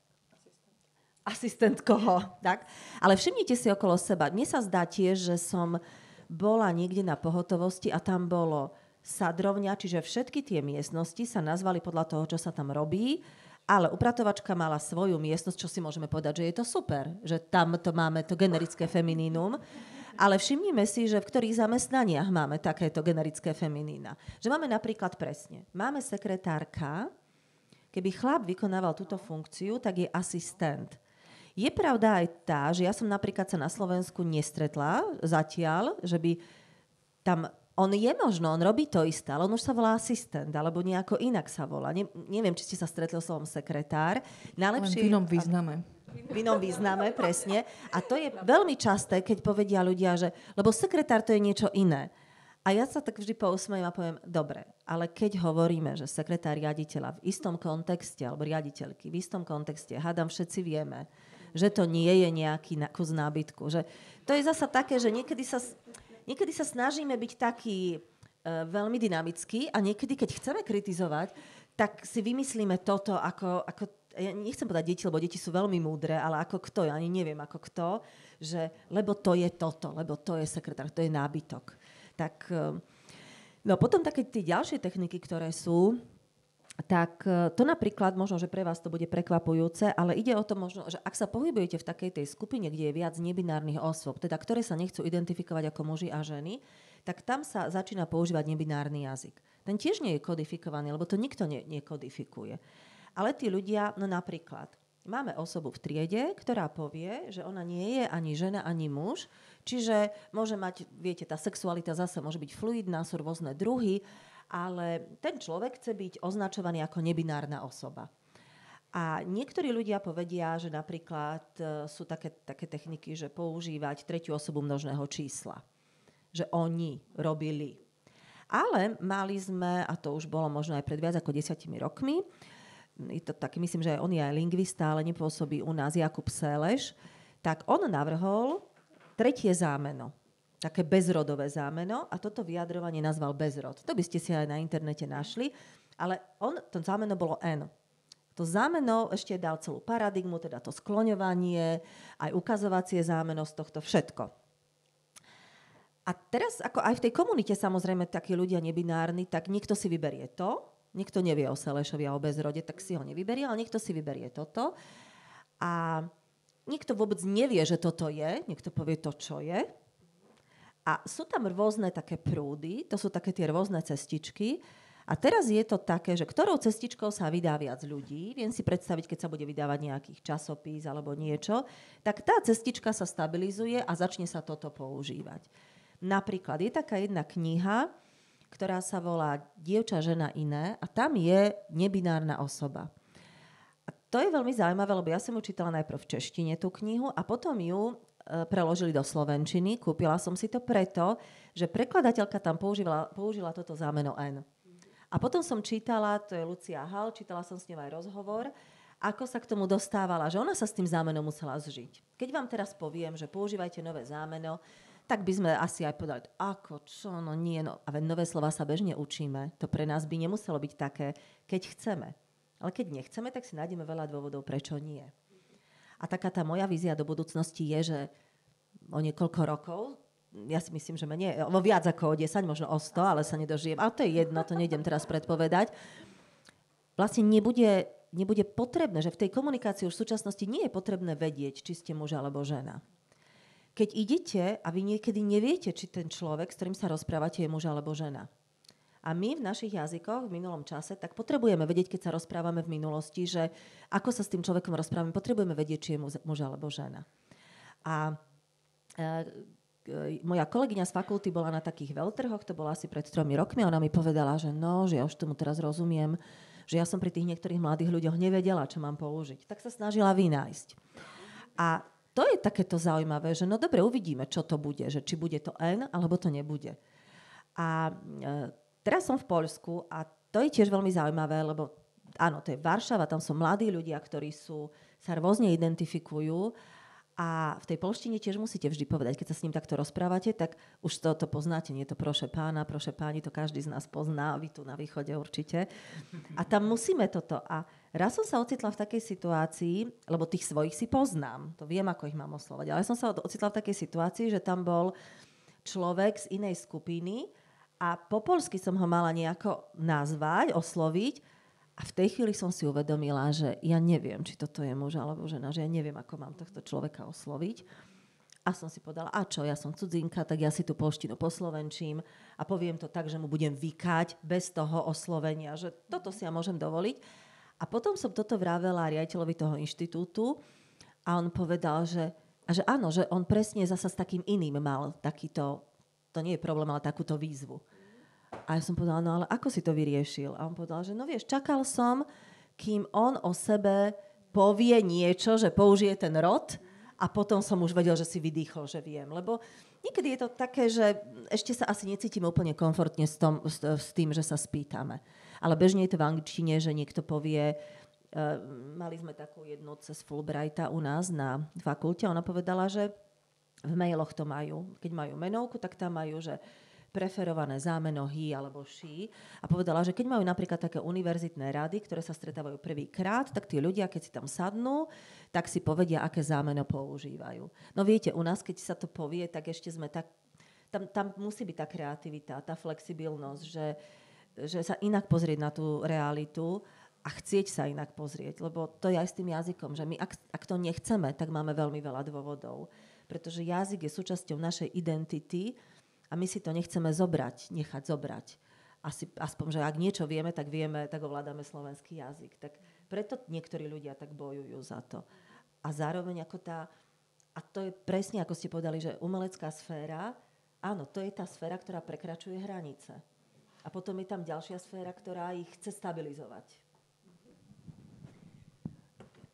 Asistent koho? Tak? Ale všimnite si okolo seba. Mne sa zdá tiež, že som bola niekde na pohotovosti a tam bolo sadrovňa, čiže všetky tie miestnosti sa nazvali podľa toho, čo sa tam robí, ale upratovačka mala svoju miestnosť, čo si môžeme povedať, že je to super, že tam to máme to generické feminínum. Ale všimnime si, že v ktorých zamestnaniach máme takéto generické feminína. Že máme napríklad presne, máme sekretárka, keby chlap vykonával túto funkciu, tak je asistent. Je pravda aj tá, že ja som napríklad sa na Slovensku nestretla zatiaľ, že by tam, on robí to isté, ale on už sa volá asistent, alebo nejako inak sa volá. Neviem, či ste sa stretli slovom sekretár. Najlepšie v inom význame. V inom význame, presne. A to je veľmi časté, keď povedia ľudia, že lebo sekretár to je niečo iné. A ja sa tak vždy pousmejem a poviem, dobre, ale keď hovoríme, že sekretár riaditeľa v istom kontexte, alebo riaditeľky v istom kontexte, hádam, všetci vieme, že to nie je nejaký kus nábytku. Že to je zasa také, že niekedy sa snažíme byť taký veľmi dynamický a niekedy, keď chceme kritizovať, tak si vymyslíme toto ako ja nechcem povedať deti, lebo deti sú veľmi múdre, ale ako kto, ja ani neviem ako kto, že lebo to je toto, lebo to je sekretár, to je nábytok. Tak, no potom také tie ďalšie techniky, ktoré sú, tak to napríklad, možno, že pre vás to bude prekvapujúce, ale ide o to možno, že ak sa pohybujete v takej tej skupine, kde je viac nebinárnych osôb, teda ktoré sa nechcú identifikovať ako muži a ženy, tak tam sa začína používať nebinárny jazyk. Ten tiež nie je kodifikovaný, lebo to nikto nekodifikuje. Ale tí ľudia, no napríklad, máme osobu v triede, ktorá povie, že ona nie je ani žena, ani muž, čiže môže mať, viete, tá sexualita zase môže byť fluidná, sú rôzne druhy, ale ten človek chce byť označovaný ako nebinárna osoba. A niektorí ľudia povedia, že napríklad sú také techniky, že používať tretiu osobu množného čísla. Že oni robili. Ale mali sme, a to už bolo možno aj pred viac ako 10 rokmi, je to taký, myslím, že on je aj lingvista, ale nepôsobí u nás, Jakub Séleš, tak on navrhol tretie zámeno. Také bezrodové zámeno a toto vyjadrovanie nazval bezrod. To by ste si aj na internete našli, ale to zámeno bolo N. To zámeno ešte dal celú paradigmu, teda to skloňovanie, aj ukazovacie zámeno z tohto všetko. A teraz, ako aj v tej komunite samozrejme takí ľudia nebinárni, tak niekto si vyberie to, niekto nevie o Sélešovi a o bezrode, tak si ho nevyberie, ale niekto si vyberie toto. A niekto vôbec nevie, že toto je, niekto povie to, čo je. A sú tam rôzne také prúdy, to sú také tie rôzne cestičky. A teraz je to také, že ktorou cestičkou sa vydá viac ľudí, viem si predstaviť, keď sa bude vydávať nejakých časopís alebo niečo, tak tá cestička sa stabilizuje a začne sa toto používať. Napríklad je taká jedna kniha, ktorá sa volá Dievča, žena, iné a tam je nebinárna osoba. A to je veľmi zaujímavé, lebo ja som ju čítala najprv v češtine tú knihu a potom ju preložili do slovenčiny. Kúpila som si to preto, že prekladateľka tam použila toto zámeno N. A potom som čítala, to je Lucia Hall, čítala som s ňou aj rozhovor, ako sa k tomu dostávala, že ona sa s tým zámenom musela zžiť. Keď vám teraz poviem, že používajte nové zámeno, tak by sme asi aj povedali, ako, čo, no nie, no. A nové slova sa bežne učíme. To pre nás by nemuselo byť také, keď chceme. Ale keď nechceme, tak si nájdeme veľa dôvodov, prečo nie. A taká tá moja vízia do budúcnosti je, že o niekoľko rokov, ja si myslím, že menej, viac ako o 10, možno o 100, ale sa nedožijem. Ale to je jedno, to nejdem teraz predpovedať. Vlastne nebude potrebné, že v tej komunikácii už v súčasnosti nie je potrebné vedieť, či ste muž alebo žena. Keď idete a vy niekedy neviete, či ten človek, s ktorým sa rozprávate, je muž alebo žena. A my v našich jazykoch v minulom čase tak potrebujeme vedieť, keď sa rozprávame v minulosti, že ako sa s tým človekom rozprávame, potrebujeme vedieť, či je muž alebo žena. A moja kolegyňa z fakulty bola na takých veľtrhoch, to bolo asi pred 3 rokmi, a ona mi povedala, že ja už tomu teraz rozumiem, že ja som pri tých niektorých mladých ľuďoch nevedela, čo mám použiť. Tak sa snažila vynájsť. A to je takéto zaujímavé, že no dobre, uvidíme, čo to bude, že či bude to N, alebo to nebude. A teraz som v Poľsku a to je tiež veľmi zaujímavé, lebo áno, to je Varšava, tam sú mladí ľudia, ktorí sa rôzne identifikujú a v tej poľštine tiež musíte vždy povedať, keď sa s ním takto rozprávate, tak už to poznáte, nie je to proše páni, to každý z nás pozná, vy tu na východe určite. A tam musíme toto. A raz som sa ocitla v takej situácii, lebo tých svojich si poznám, to viem, ako ich mám oslovať, ale som sa ocitla v takej situácii, že tam bol človek z inej skupiny a po poľsky som ho mala nejako nazvať, osloviť a v tej chvíli som si uvedomila, že ja neviem, či toto je muž alebo žena, že ja neviem, ako mám tohto človeka osloviť. A som si povedala, a čo, ja som cudzinka, tak ja si tú poľštinu poslovenčím a poviem to tak, že mu budem vykať bez toho oslovenia, že toto si ja môžem dovoliť. A potom som toto vravela riaditeľovi toho inštitútu a on povedal, že áno, že on presne zasa s takým iným mal takýto, to nie je problém, ale takúto výzvu. A ja som povedala, no ale ako si to vyriešil? A on povedal, že no vieš, čakal som, kým on o sebe povie niečo, že použije ten rod a potom som už vedel, že si vydýchol, že viem. Lebo niekedy je to také, že ešte sa asi necítime úplne komfortne s tým, že sa spýtame. Ale bežne je to v angličtine, že niekto povie, mali sme takú jednu cez Fulbrighta u nás na fakulte, ona povedala, že v mailoch to majú. Keď majú menovku, tak tam majú, že preferované zámeno he alebo she a povedala, že keď majú napríklad také univerzitné rady, ktoré sa stretávajú prvýkrát, tak tí ľudia, keď si tam sadnú, tak si povedia, aké zámeno používajú. No viete, u nás, keď sa to povie, tak ešte sme tak... Tam musí byť tá kreativita, tá flexibilnosť, že sa inak pozrieť na tú realitu a chcieť sa inak pozrieť. Lebo to je aj s tým jazykom, že my ak to nechceme, tak máme veľmi veľa dôvodov. Pretože jazyk je súčasťou našej identity a my si to nechceme nechať zobrať. Aspoň, že ak niečo vieme, tak ovládame slovenský jazyk. Tak preto niektorí ľudia tak bojujú za to. A zároveň a to je presne, ako ste povedali, že umelecká sféra, áno, to je tá sféra, ktorá prekračuje hranice. A potom je tam ďalšia sféra, ktorá ich chce stabilizovať.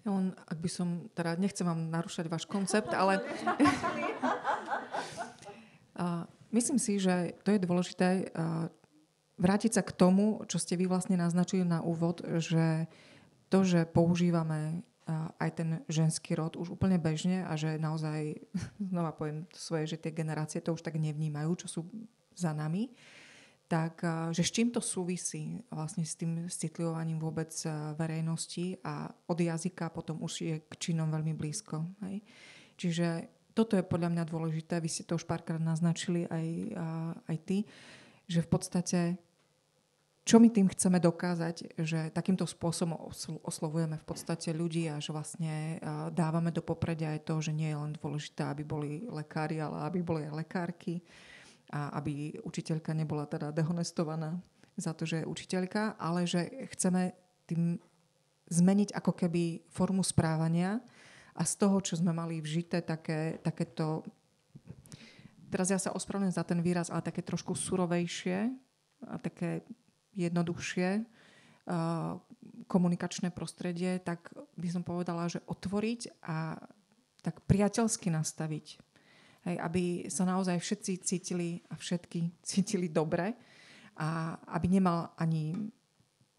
Ak by som, teda nechcem vám narúšať váš koncept, ale myslím si, že to je dôležité vrátiť sa k tomu, čo ste vy vlastne naznačili na úvod, že to, že používame aj ten ženský rod už úplne bežne a že naozaj, znova poviem svoje, že tie generácie to už tak nevnímajú, čo sú za nami, tak že s čím to súvisí vlastne s tým citlivovaním vôbec verejnosti a od jazyka potom už je k činom veľmi blízko. Hej? Čiže toto je podľa mňa dôležité, vy ste to už párkrát naznačili aj ty, že v podstate čo my tým chceme dokázať, že takýmto spôsobom oslovujeme v podstate ľudí a že vlastne dávame do popredia aj to, že nie je len dôležité, aby boli lekári, ale aby boli aj lekárky, a aby učiteľka nebola teda dehonestovaná za to, že je učiteľka, ale že chceme tým zmeniť ako keby formu správania a z toho, čo sme mali vžité takéto, teraz ja sa ospravedlňujem za ten výraz, ale také trošku surovejšie a také jednoduchšie komunikačné prostredie, tak by som povedala, že otvoriť a tak priateľsky nastaviť. Hej, aby sa naozaj všetci všetky cítili dobre a aby nemal ani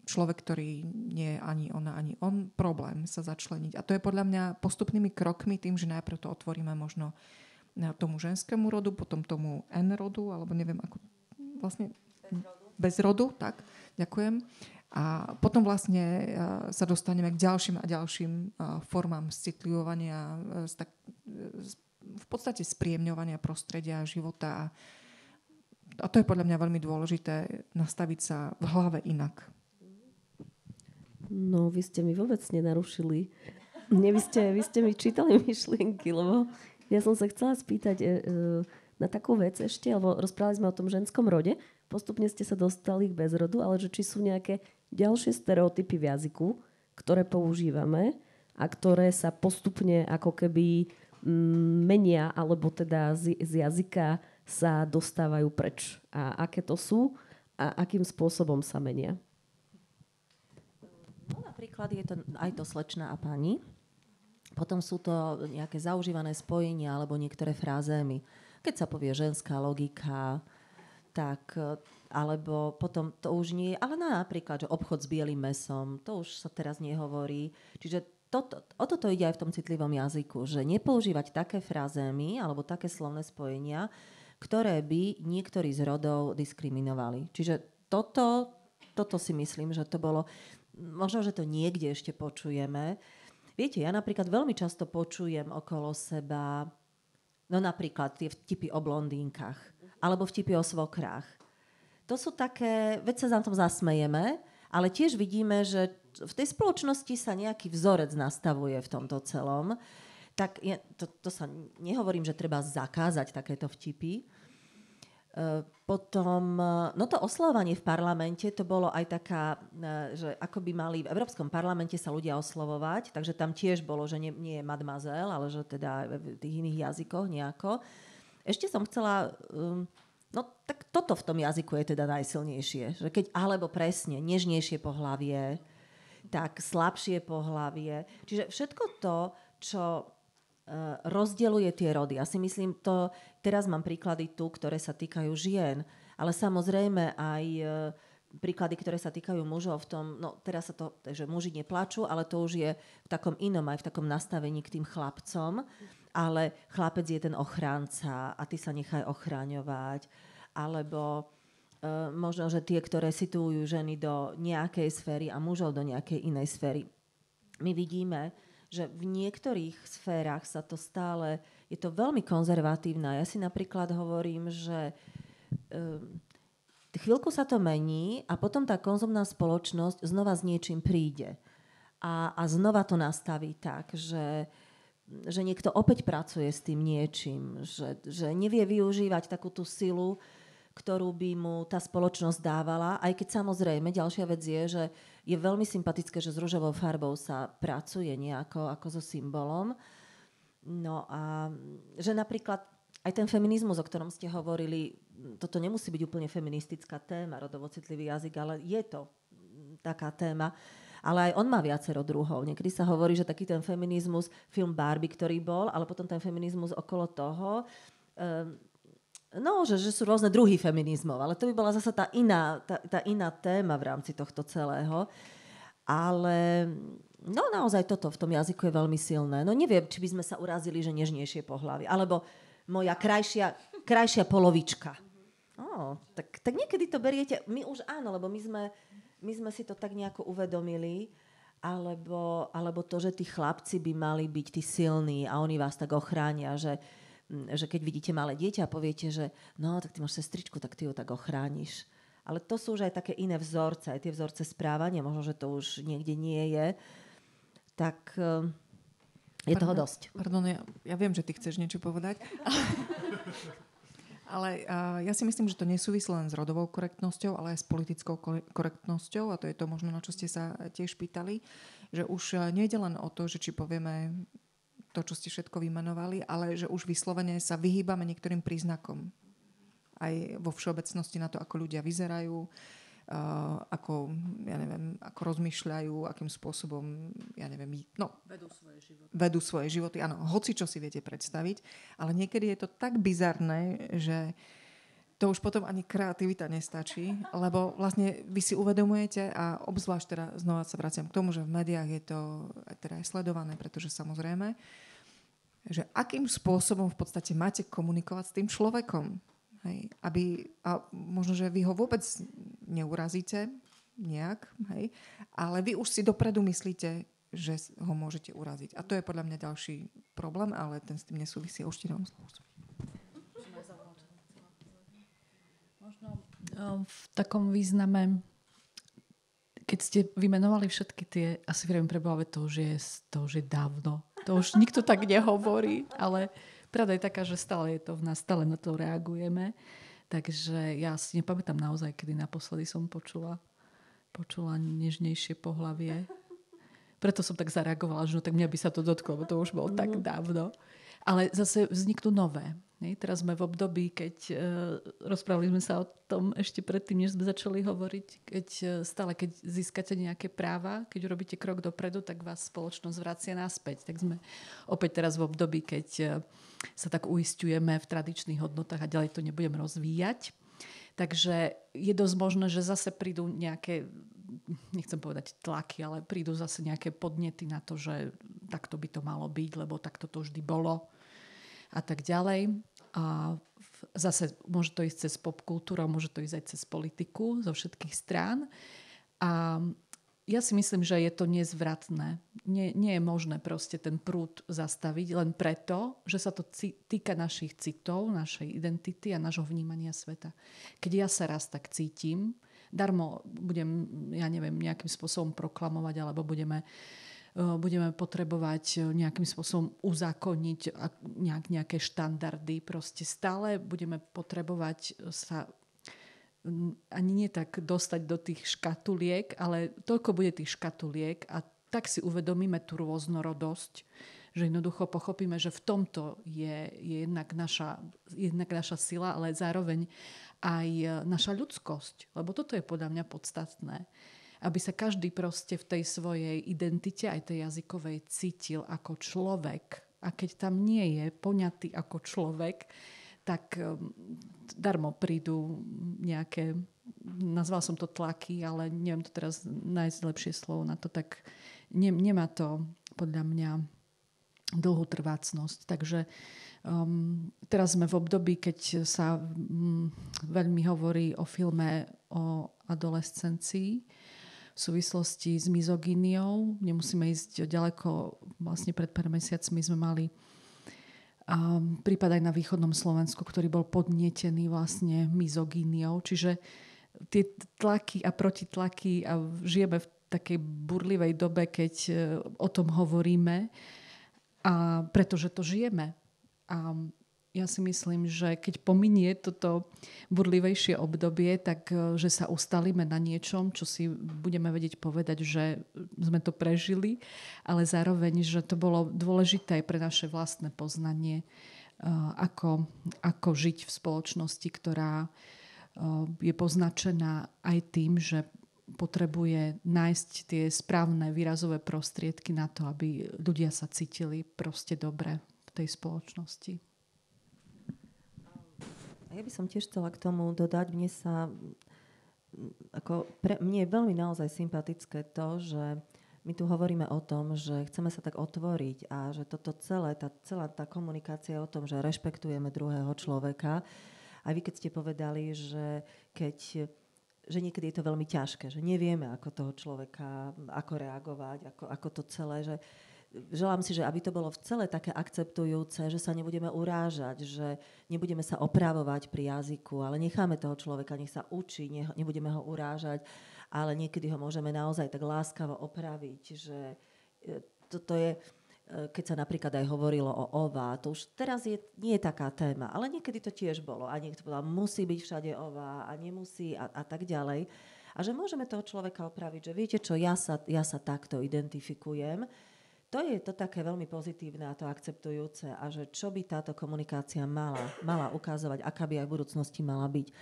človek, ktorý nie je ani ona, ani on, problém sa začleniť. A to je podľa mňa postupnými krokmi tým, že najprv to otvoríme možno tomu ženskému rodu, potom tomu N rodu, alebo neviem ako vlastne bez rodu, tak, ďakujem. A potom vlastne sa dostaneme k ďalším a ďalším formám citlivovania, v podstate spríjemňovania prostredia a života. A to je podľa mňa veľmi dôležité, nastaviť sa v hlave inak. No, vy ste mi vôbec nenarušili. Vy ste mi čítali myšlienky, lebo ja som sa chcela spýtať na takú vec ešte, lebo rozprávali sme o tom ženskom rode, postupne ste sa dostali k bezrodu, ale že či sú nejaké ďalšie stereotypy v jazyku, ktoré používame a ktoré sa postupne ako keby menia, alebo teda z jazyka sa dostávajú preč. A aké to sú a akým spôsobom sa menia? No, napríklad je to aj to slečna a pani. Potom sú to nejaké zaužívané spojenia alebo niektoré frázémy. Keď sa povie ženská logika, tak, alebo potom to už nie je, ale napríklad, že obchod s bielým mesom, to už sa teraz nehovorí. Čiže o toto ide aj v tom citlivom jazyku, že nepoužívať také frázémy alebo také slovné spojenia, ktoré by niektorí z rodov diskriminovali. Čiže toto si myslím, že to bolo, možno, že to niekde ešte počujeme. Viete, ja napríklad veľmi často počujem okolo seba, no napríklad tie vtipy o blondínkach alebo vtipy o svokrách. To sú také, veď sa na tom zasmejeme, ale tiež vidíme, že v tej spoločnosti sa nejaký vzorec nastavuje v tomto celom. Tak to sa nehovorím, že treba zakázať takéto vtipy. Potom, no to oslovovanie v parlamente, to bolo aj taká, že ako by mali v Európskom parlamente sa ľudia oslovovať, takže tam tiež bolo, že nie je mademoiselle, ale že teda v tých iných jazykoch nejako. Ešte som chcela... No tak toto v tom jazyku je teda najsilnejšie. Že keď, alebo presne, nežnejšie pohlavie, tak slabšie pohlavie. Čiže všetko to, čo rozdeľuje tie rody. Ja si myslím, to teraz mám príklady tu, ktoré sa týkajú žien, ale samozrejme aj príklady, ktoré sa týkajú mužov v tom, no teraz sa to, že muži neplačú, ale to už je v takom inom, aj v takom nastavení k tým chlapcom, ale chlapec je ten ochránca a ty sa nechaj ochráňovať alebo možno, že tie, ktoré situujú ženy do nejakej sféry a mužov do nejakej inej sféry. My vidíme, že v niektorých sférach sa to stále, je to veľmi konzervatívne. Ja si napríklad hovorím, že chvíľku sa to mení a potom tá konzumná spoločnosť znova s niečím príde. A znova to nastaví tak, že niekto opäť pracuje s tým niečím, že nevie využívať takú tú silu, ktorú by mu tá spoločnosť dávala, aj keď samozrejme ďalšia vec je, že je veľmi sympatické, že s ružovou farbou sa pracuje nejako ako so symbolom. No a že napríklad aj ten feminizmus, o ktorom ste hovorili, toto nemusí byť úplne feministická téma, rodovo citlivý jazyk, ale je to taká téma. Ale aj on má viacero druhov. Niekedy sa hovorí, že taký ten feminizmus, film Barbie, ktorý bol, ale potom ten feminizmus okolo toho, že sú rôzne druhy feminizmov, ale to by bola zasa tá iná téma v rámci tohto celého. Ale naozaj toto v tom jazyku je veľmi silné. No neviem, či by sme sa urazili, že nežnejšie pohlavie. Alebo moja krajšia polovička. Tak niekedy to beriete, my už áno, lebo my sme si to tak nejako uvedomili, alebo to, že tí chlapci by mali byť tí silní a oni vás tak ochránia, že keď vidíte malé dieťa a poviete, že tak ty máš sestričku, tak ty ju tak ochrániš. Ale to sú už aj také iné vzorce, aj tie vzorce správania, možno, že to už niekde nie je. Tak je toho dosť. Pardon, ja viem, že ty chceš niečo povedať. Ale ja si myslím, že to nesúvisí len s rodovou korektnosťou, ale aj s politickou korektnosťou, a to je to možno, na čo ste sa tiež pýtali, že už nejde len o to, že či povieme to, čo ste všetko vymenovali, ale že už vyslovene sa vyhýbame niektorým príznakom. Aj vo všeobecnosti na to, ako ľudia vyzerajú, ako rozmýšľajú, akým spôsobom, vedú svoje životy. Áno, hoci čo si viete predstaviť, ale niekedy je to tak bizarné, že to už potom ani kreativita nestačí, lebo vlastne vy si uvedomujete, a obzvlášť teda znova sa vraciam k tomu, že v médiách je to teda aj sledované, pretože samozrejme, že akým spôsobom v podstate máte komunikovať s tým človekom. Hej, a možno, že vy ho vôbec neurazíte nejak, hej, ale vy už si dopredu myslíte, že ho môžete uraziť. A to je podľa mňa ďalší problém, ale ten s tým nesúvisí. Už ti dám slovo. Možno v takom význame, keď ste vymenovali všetky tie, asi viem preboha, to už je dávno. To už nikto tak nehovorí, ale pravda je taká, že stále je to v nás, stále na to reagujeme. Takže ja si nepamätám naozaj, kedy naposledy som počula nežnejšie pohlavie. Preto som tak zareagovala, že tak mňa by sa to dotklo, lebo to už bolo tak dávno. Ale zase vzniknú nové. Teraz sme v období, keď rozprávali sme sa o tom ešte predtým, než sme začali hovoriť, keď získate nejaké práva, keď urobíte krok dopredu, tak vás spoločnosť vracia naspäť. Tak sme opäť teraz v období, keď sa tak uisťujeme v tradičných hodnotách a ďalej to nebudem rozvíjať. Takže je dosť možné, že zase prídu nejaké, nechcem povedať tlaky, ale prídu zase nejaké podnety na to, že takto by to malo byť, lebo takto to vždy bolo a tak ďalej. A zase môže to ísť cez popkultúru, môže to ísť aj cez politiku zo všetkých strán. A ja si myslím, že je to nezvratné. Nie je možné proste ten prúd zastaviť len preto, že sa to týka našich citov, našej identity a nášho vnímania sveta. Keď ja sa raz tak cítim, darmo budem, nejakým spôsobom proklamovať, alebo budeme potrebovať nejakým spôsobom uzákonniť nejaké štandardy. Proste stále budeme potrebovať sa ani nie tak dostať do tých škatuliek, ale toľko bude tých škatuliek a tak si uvedomíme tú rôznorodosť, že jednoducho pochopíme, že v tomto je jednak naša sila, ale zároveň aj naša ľudskosť. Lebo toto je podľa mňa podstatné. Aby sa každý proste v tej svojej identite, aj tej jazykovej, cítil ako človek. A keď tam nie je poňatý ako človek, tak darmo prídu nejaké, nazval som to tlaky, ale neviem to teraz nájsť lepšie slovo na to, tak nemá to podľa mňa dlhú trvácnosť. Takže teraz sme v období, keď sa veľmi hovorí o filme o adolescencii v súvislosti s mizogíniou. Nemusíme ísť ďaleko. Vlastne pred pár mesiacmi sme mali prípad aj na východnom Slovensku, ktorý bol podnietený vlastne mizogíniou. Čiže tie tlaky a protitlaky a žijeme v takej burlivej dobe, keď o tom hovoríme, a pretože to žijeme. A ja si myslím, že keď pominie toto burlivejšie obdobie, tak že sa ustalíme na niečom, čo si budeme vedieť povedať, že sme to prežili, ale zároveň, že to bolo dôležité aj pre naše vlastné poznanie, ako žiť v spoločnosti, ktorá je poznačená aj tým, že potrebuje nájsť tie správne výrazové prostriedky na to, aby ľudia sa cítili proste dobre v tej spoločnosti. Ja by som tiež chcela k tomu dodať, mne je veľmi naozaj sympatické to, že my tu hovoríme o tom, že chceme sa tak otvoriť a že toto celá tá komunikácia o tom, že rešpektujeme druhého človeka. A vy keď ste povedali, že niekedy je to veľmi ťažké, že nevieme, ako toho človeka, ako reagovať, ako to celé, že želám si, že aby to bolo celé také akceptujúce, že sa nebudeme urážať, že nebudeme sa opravovať pri jazyku, ale necháme toho človeka, nech sa učí, nebudeme ho urážať, ale niekedy ho môžeme naozaj tak láskavo opraviť, že toto je, keď sa napríklad aj hovorilo o ova, to už teraz nie je taká téma, ale niekedy to tiež bolo a niekto povedal, musí byť všade ova a nemusí a tak ďalej. A že môžeme toho človeka opraviť, že viete čo, ja sa takto identifikujem. To je to také veľmi pozitívne a to akceptujúce a že čo by táto komunikácia mala ukazovať, aká by aj v budúcnosti mala byť.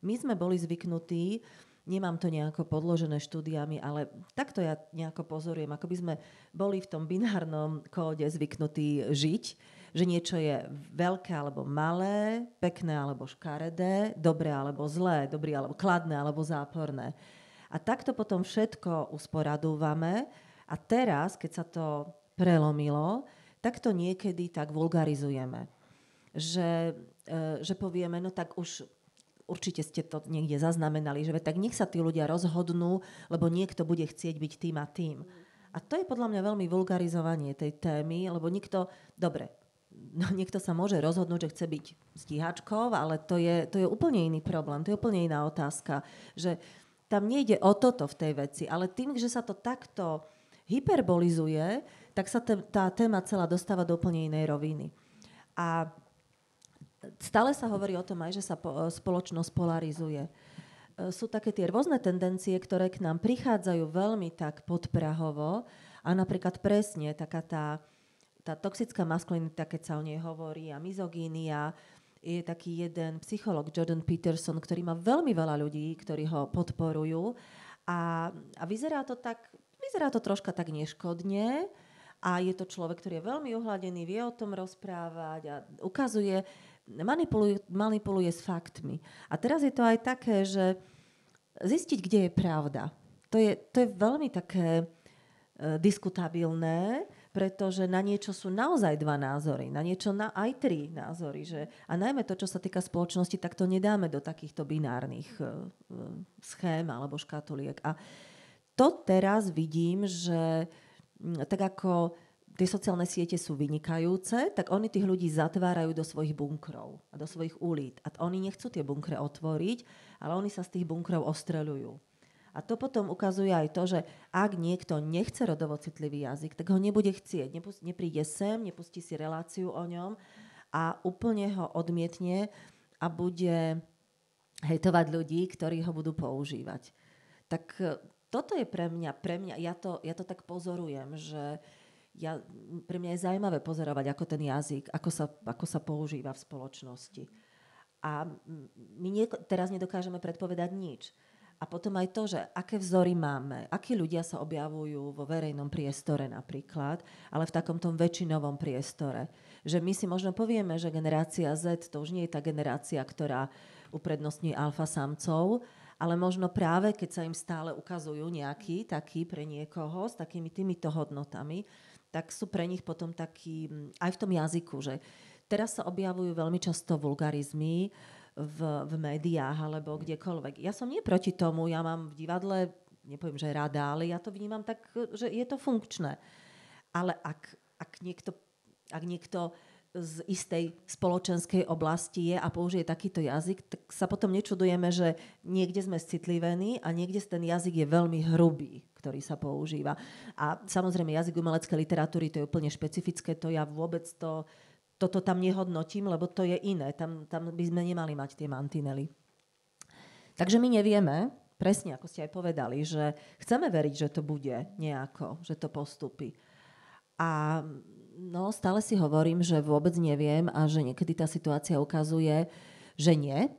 My sme boli zvyknutí, nemám to nejako podložené štúdiami, ale takto ja nejako pozorujem, ako by sme boli v tom binárnom kóde zvyknutí žiť, že niečo je veľké alebo malé, pekné alebo škaredé, dobré alebo zlé, dobré alebo kladné alebo záporné. A takto potom všetko usporadúvame. A teraz, keď sa to prelomilo, tak to niekedy tak vulgarizujeme. Že povieme, no tak už určite ste to niekde zaznamenali, že tak nech sa tí ľudia rozhodnú, lebo niekto bude chcieť byť tým a tým. A to je podľa mňa veľmi vulgarizovanie tej témy, lebo niekto sa môže rozhodnúť, že chce byť stíhačkou, ale to je úplne iný problém, to je úplne iná otázka. Že tam nejde o toto v tej veci, ale tým, že sa to takto hyperbolizuje, tak sa tá téma celá dostáva do úplne inej roviny. A stále sa hovorí o tom aj, že sa spoločnosť polarizuje. Sú také tie rôzne tendencie, ktoré k nám prichádzajú veľmi tak podprahovo a napríklad presne taká tá toxická maskulinita, keď sa o nej hovorí, a mizogínia, je taký jeden psychológ, Jordan Peterson, ktorý má veľmi veľa ľudí, ktorí ho podporujú a vyzerá to troška tak neškodne a je to človek, ktorý je veľmi uhladený, vie o tom rozprávať a ukazuje, manipuluje s faktmi. A teraz je to aj také, že zistiť, kde je pravda. To je veľmi také diskutabilné, pretože na niečo sú naozaj dva názory, na niečo aj tri názory. A najmä to, čo sa týka spoločnosti, tak to nedáme do takýchto binárnych schém alebo škatuliek. A to teraz vidím, že tak ako tie sociálne siete sú vynikajúce, tak oni tých ľudí zatvárajú do svojich bunkrov a do svojich ulít. A oni nechcú tie bunkre otvoriť, ale oni sa z tých bunkrov ostreľujú. A to potom ukazuje aj to, že ak niekto nechce rodovo citlivý jazyk, tak ho nebude chcieť. Nepríde sem, nepustí si reláciu o ňom a úplne ho odmietne a bude hejtovať ľudí, ktorí ho budú používať. Tak toto je pre mňa, ja to tak pozorujem, že pre mňa je zaujímavé pozorovať, ako ten jazyk, ako sa používa v spoločnosti. A my teraz nedokážeme predpovedať nič. A potom aj to, že aké vzory máme, akí ľudia sa objavujú vo verejnom priestore napríklad, ale v takom tom väčšinovom priestore. Že my si možno povieme, že generácia Z to už nie je tá generácia, ktorá uprednostní alfa samcov, ale možno práve, keď sa im stále ukazujú nejakí takí pre niekoho s takými týmito hodnotami, tak sú pre nich potom taký, aj v tom jazyku, že teraz sa objavujú veľmi často vulgarizmy v médiách alebo kdekoľvek. Ja som nie proti tomu, ja mám v divadle, nepoviem, že rada, ale ja to vnímam tak, že je to funkčné. Ale ak niekto z istej spoločenskej oblasti je a použije takýto jazyk, tak sa potom nečudujeme, že niekde sme citlivení a niekde ten jazyk je veľmi hrubý, ktorý sa používa. A samozrejme jazyk umeleckej literatúry, to je úplne špecifické, to ja vôbec toto tam nehodnotím, lebo to je iné. Tam by sme nemali mať tie mantinely. Takže my nevieme, presne ako ste aj povedali, že chceme veriť, že to bude nejako, že to postupí. A stále si hovorím, že vôbec neviem a že niekedy tá situácia ukazuje, že nie.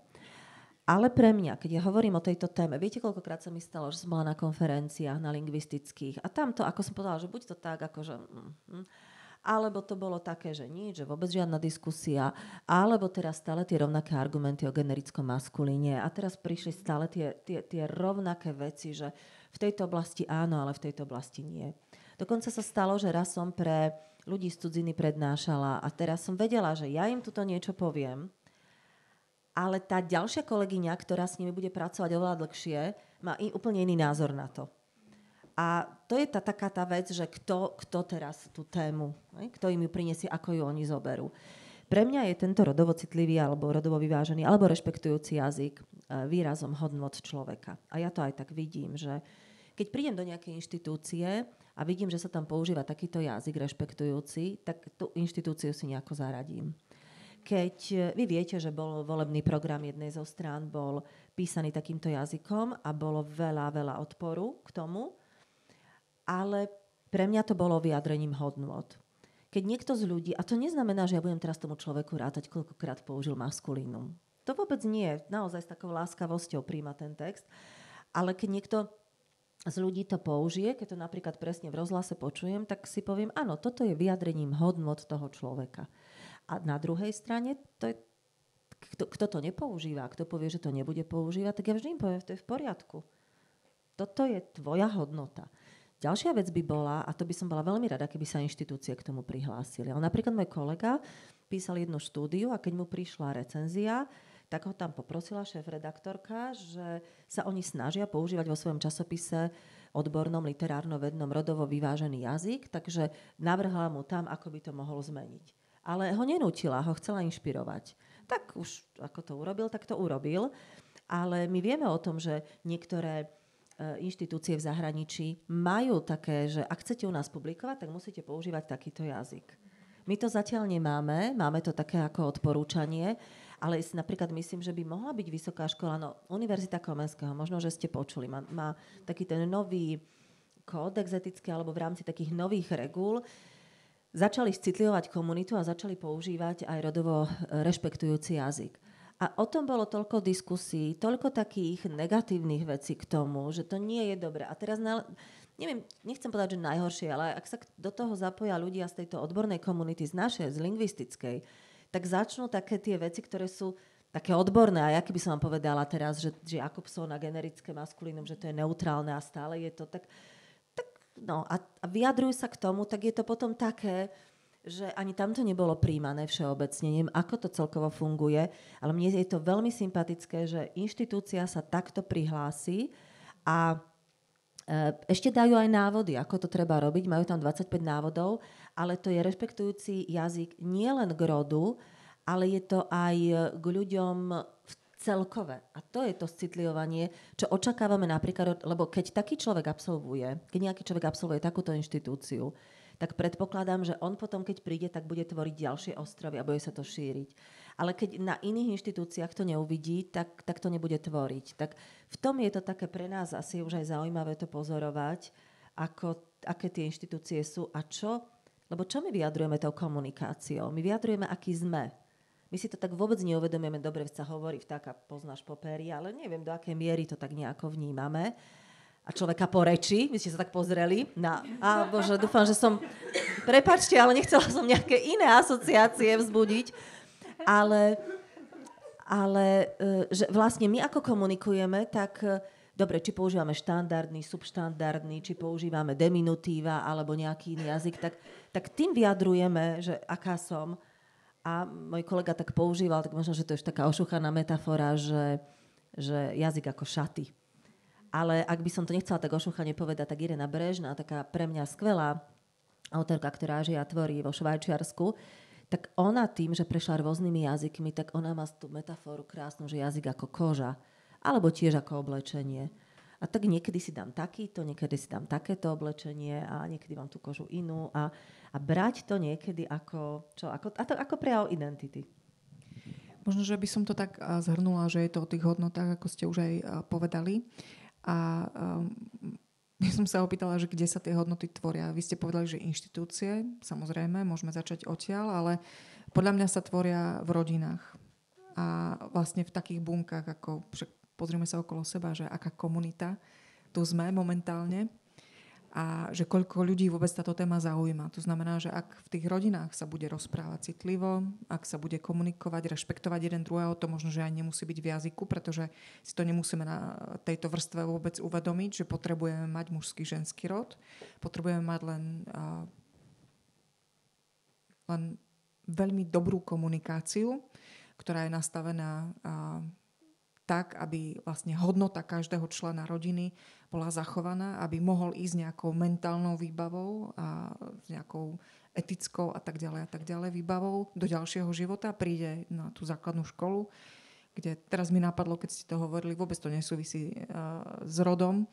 Ale pre mňa, keď ja hovorím o tejto téme, viete, koľkokrát sa mi stalo, že som bola na konferenciách, na lingvistických a tamto, ako som povedala, že buď to tak, akože... alebo to bolo také, že nič, že vôbec žiadna diskusia, alebo teraz stále tie rovnaké argumenty o generickom maskulíne a teraz prišli stále tie rovnaké veci, že v tejto oblasti áno, ale v tejto oblasti nie. Dokonca sa stalo, že raz som pre ľudí z cudziny prednášala a teraz som vedela, že ja im tuto niečo poviem, ale tá ďalšia kolegyňa, ktorá s nimi bude pracovať oveľa dlhšie, má úplne iný názor na to. A to je taká tá vec, že kto teraz tú tému, kto im ju prinesie, ako ju oni zoberú. Pre mňa je tento rodovo citlivý alebo rodovo vyvážený alebo rešpektujúci jazyk výrazom hodnot človeka. A ja to aj tak vidím, že keď prídem do nejakej inštitúcie a vidím, že sa tam používa takýto jazyk rešpektujúci, tak tú inštitúciu si nejako zaradím. Keď vy viete, že bol volebný program jednej zo strán, bol písaný takýmto jazykom a bolo veľa odporu k tomu, ale pre mňa to bolo vyjadrením hodnôt. Keď niekto z ľudí, a to neznamená, že ja budem teraz tomu človeku rátať, koľkokrát použil maskulínum. To vôbec nie, naozaj s takou láskavosťou príjma ten text, ale keď niekto z ľudí to použije, keď to napríklad presne v rozhlase počujem, tak si poviem, áno, toto je vyjadrením hodnôt toho človeka. A na druhej strane, kto to nepoužíva, kto povie, že to nebude používať, tak ja vždy im poviem, to je v poriadku. Toto je tvoja hodnota. Ďalšia vec by bola, a to by som bola veľmi rada, keby sa inštitúcie k tomu prihlásili. Ale napríklad môj kolega písal jednu štúdiu a keď mu prišla recenzia, tak ho tam poprosila šéfredaktorka, že sa oni snažia používať vo svojom časopise odbornom, literárno-vednom, rodovo vyvážený jazyk, takže navrhla mu tam, ako by to mohol zmeniť. Ale ho nenútila, ho chcela inšpirovať. Tak už ako to urobil, tak to urobil. Ale my vieme o tom, že niektoré inštitúcie v zahraničí majú také, že ak chcete u nás publikovať, tak musíte používať takýto jazyk. My to zatiaľ nemáme, máme to také ako odporúčanie, ale napríklad myslím, že by mohla byť vysoká škola, Univerzita Komenského, možno, že ste počuli, má taký ten nový kódex etický, alebo v rámci takých nových regúl, začali citlivovať komunitu a začali používať aj rodovo rešpektujúci jazyk. A o tom bolo toľko diskusí, toľko takých negatívnych vecí k tomu, že to nie je dobré. A teraz, neviem, nechcem povedať, že najhoršie, ale ak sa do toho zapoja ľudia z tejto odbornej komunity, z našej, z lingvistickej, tak začnú také tie veci, ktoré sú také odborné. A ja keby som vám povedala teraz, že Jakobson a generické maskulínum, že to je neutrálne a stále je to tak a vyjadrujú sa k tomu, tak je to potom také, že ani tamto nebolo príjmané všeobecne. Neviem, ako to celkovo funguje, ale mne je to veľmi sympatické, že inštitúcia sa takto prihlási a ešte dajú aj návody, ako to treba robiť. Majú tam 25 návodov, ale to je rešpektujúci jazyk nielen k rodu, ale je to aj k ľuďom celkové. A to je to citlivovanie, čo očakávame napríklad, lebo keď taký človek keď nejaký človek absolvuje takúto inštitúciu, tak predpokladám, že on potom, keď príde, tak bude tvoriť ďalšie ostrovy a bude sa to šíriť. Ale keď na iných inštitúciách to neuvidí, tak to nebude tvoriť. Tak v tom je to také pre nás asi už aj zaujímavé to pozorovať, aké tie inštitúcie sú a čo. Lebo čo my vyjadrujeme tou komunikáciou? My vyjadrujeme, aký sme. My si to tak vôbec neuvedomujeme, dobre sa hovorí vtáka poznáš po péri, ale neviem, do akej miery to tak nejako vnímame. A človeka porečí, vy ste sa tak pozreli bože, dúfam, že prepáčte, ale nechcela som nejaké iné asociácie vzbudiť, ale že vlastne my ako komunikujeme, tak dobre, či používame štandardný, subštandardný, či používame diminutíva alebo nejaký iný jazyk, tak tým vyjadrujeme, že aká som. A môj kolega tak používal, tak možno, že to je taká ošuchaná metafora, že jazyk ako šaty. Ale ak by som to nechcela tak ošuchane povedať, tak Irena Brežná, taká pre mňa skvelá autorka, ktorá žije a tvorí vo Švajčiarsku, tak ona tým, že prešla rôznymi jazykmi, tak ona má tú metaforu krásnu, že jazyk ako koža, alebo tiež ako oblečenie. A tak niekedy si dám takýto, niekedy si dám takéto oblečenie a niekedy mám tú kožu inú a brať to niekedy ako prejav identity. Možno, že by som to tak zhrnula, že je to o tých hodnotách, ako ste už aj povedali. A ja som sa opýtala, že kde sa tie hodnoty tvoria. Vy ste povedali, že inštitúcie, samozrejme, môžeme začať odtiaľ, ale podľa mňa sa tvoria v rodinách. A vlastne v takých bunkách, ako pozrieme sa okolo seba, že aká komunita tu sme momentálne a že koľko ľudí vôbec táto téma zaujíma. To znamená, že ak v tých rodinách sa bude rozprávať citlivo, ak sa bude komunikovať, rešpektovať jeden druhého, to možno, že aj nemusí byť v jazyku, pretože si to nemusíme na tejto vrstve vôbec uvedomiť, že potrebujeme mať mužský, ženský rod, potrebujeme mať len veľmi dobrú komunikáciu, ktorá je nastavená tak, aby vlastne hodnota každého člena rodiny bola zachovaná, aby mohol ísť nejakou mentálnou výbavou a nejakou etickou a tak ďalej výbavou do ďalšieho života, príde na tú základnú školu, kde teraz mi napadlo, keď ste to hovorili, vôbec to nesúvisí s rodom,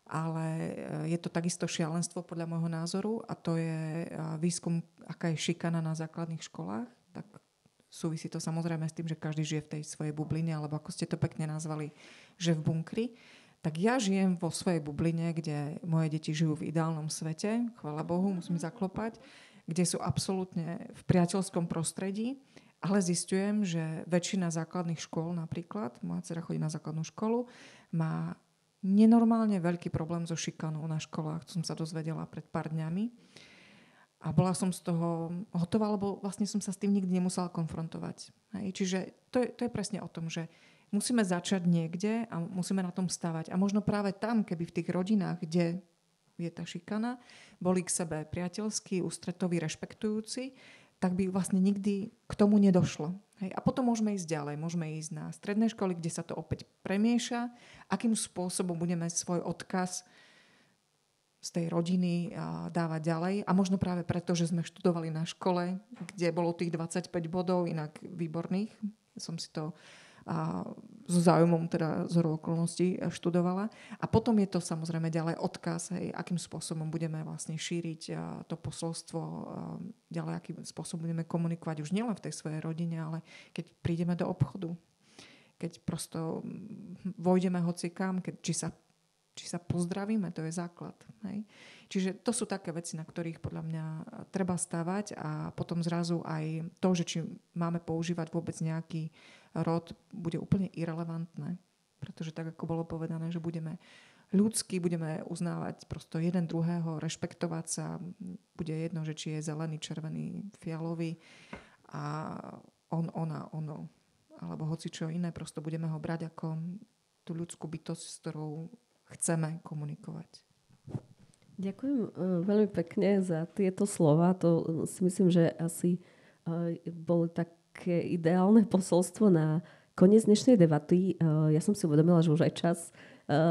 ale je to takisto šialenstvo podľa môjho názoru a to je výskum, aká je šikana na základných školách. Tak súvisí to samozrejme s tým, že každý žije v tej svojej bubline, alebo ako ste to pekne nazvali, že v bunkri. Tak ja žijem vo svojej bubline, kde moje deti žijú v ideálnom svete, chvála Bohu, musím zaklopať, kde sú absolútne v priateľskom prostredí, ale zistujem, že väčšina základných škôl napríklad, moja dcera chodí na základnú školu, má nenormálne veľký problém so šikanou na školách. To som sa dozvedela pred pár dňami. A bola som z toho hotová, lebo vlastne som sa s tým nikdy nemusela konfrontovať. Hej. Čiže to je presne o tom, že musíme začať niekde a musíme na tom stavať. A možno práve tam, keby v tých rodinách, kde je tá šikana, boli k sebe priateľskí, ústretoví, rešpektujúci, tak by vlastne nikdy k tomu nedošlo. Hej. A potom môžeme ísť ďalej. Môžeme ísť na stredné školy, kde sa to opäť premieša. Akým spôsobom budeme svoj odkaz z tej rodiny dávať ďalej. A možno práve preto, že sme študovali na škole, kde bolo tých 25 bodov, inak výborných. Som si to so záujmom teda z okolností študovala. A potom je to samozrejme ďalej odkaz, hej, akým spôsobom budeme vlastne šíriť to posolstvo, ďalej akým spôsobom budeme komunikovať už nielen v tej svojej rodine, ale keď prídeme do obchodu, keď prosto vojdeme hocikam, či sa pozdravíme, to je základ. Hej. Čiže to sú také veci, na ktorých podľa mňa treba stavať a potom zrazu aj to, že či máme používať vôbec nejaký rod, bude úplne irelevantné. Pretože tak, ako bolo povedané, že budeme ľudskí, budeme uznávať prosto jeden druhého, rešpektovať sa, bude jedno, že či je zelený, červený, fialový a ona, ono, alebo hoci čo iné, prosto budeme ho brať ako tú ľudskú bytosť, s ktorou chceme komunikovať. Ďakujem veľmi pekne za tieto slova. To si myslím, že asi bolo také ideálne posolstvo na koniec dnešnej debaty. Ja som si uvedomila, že už aj čas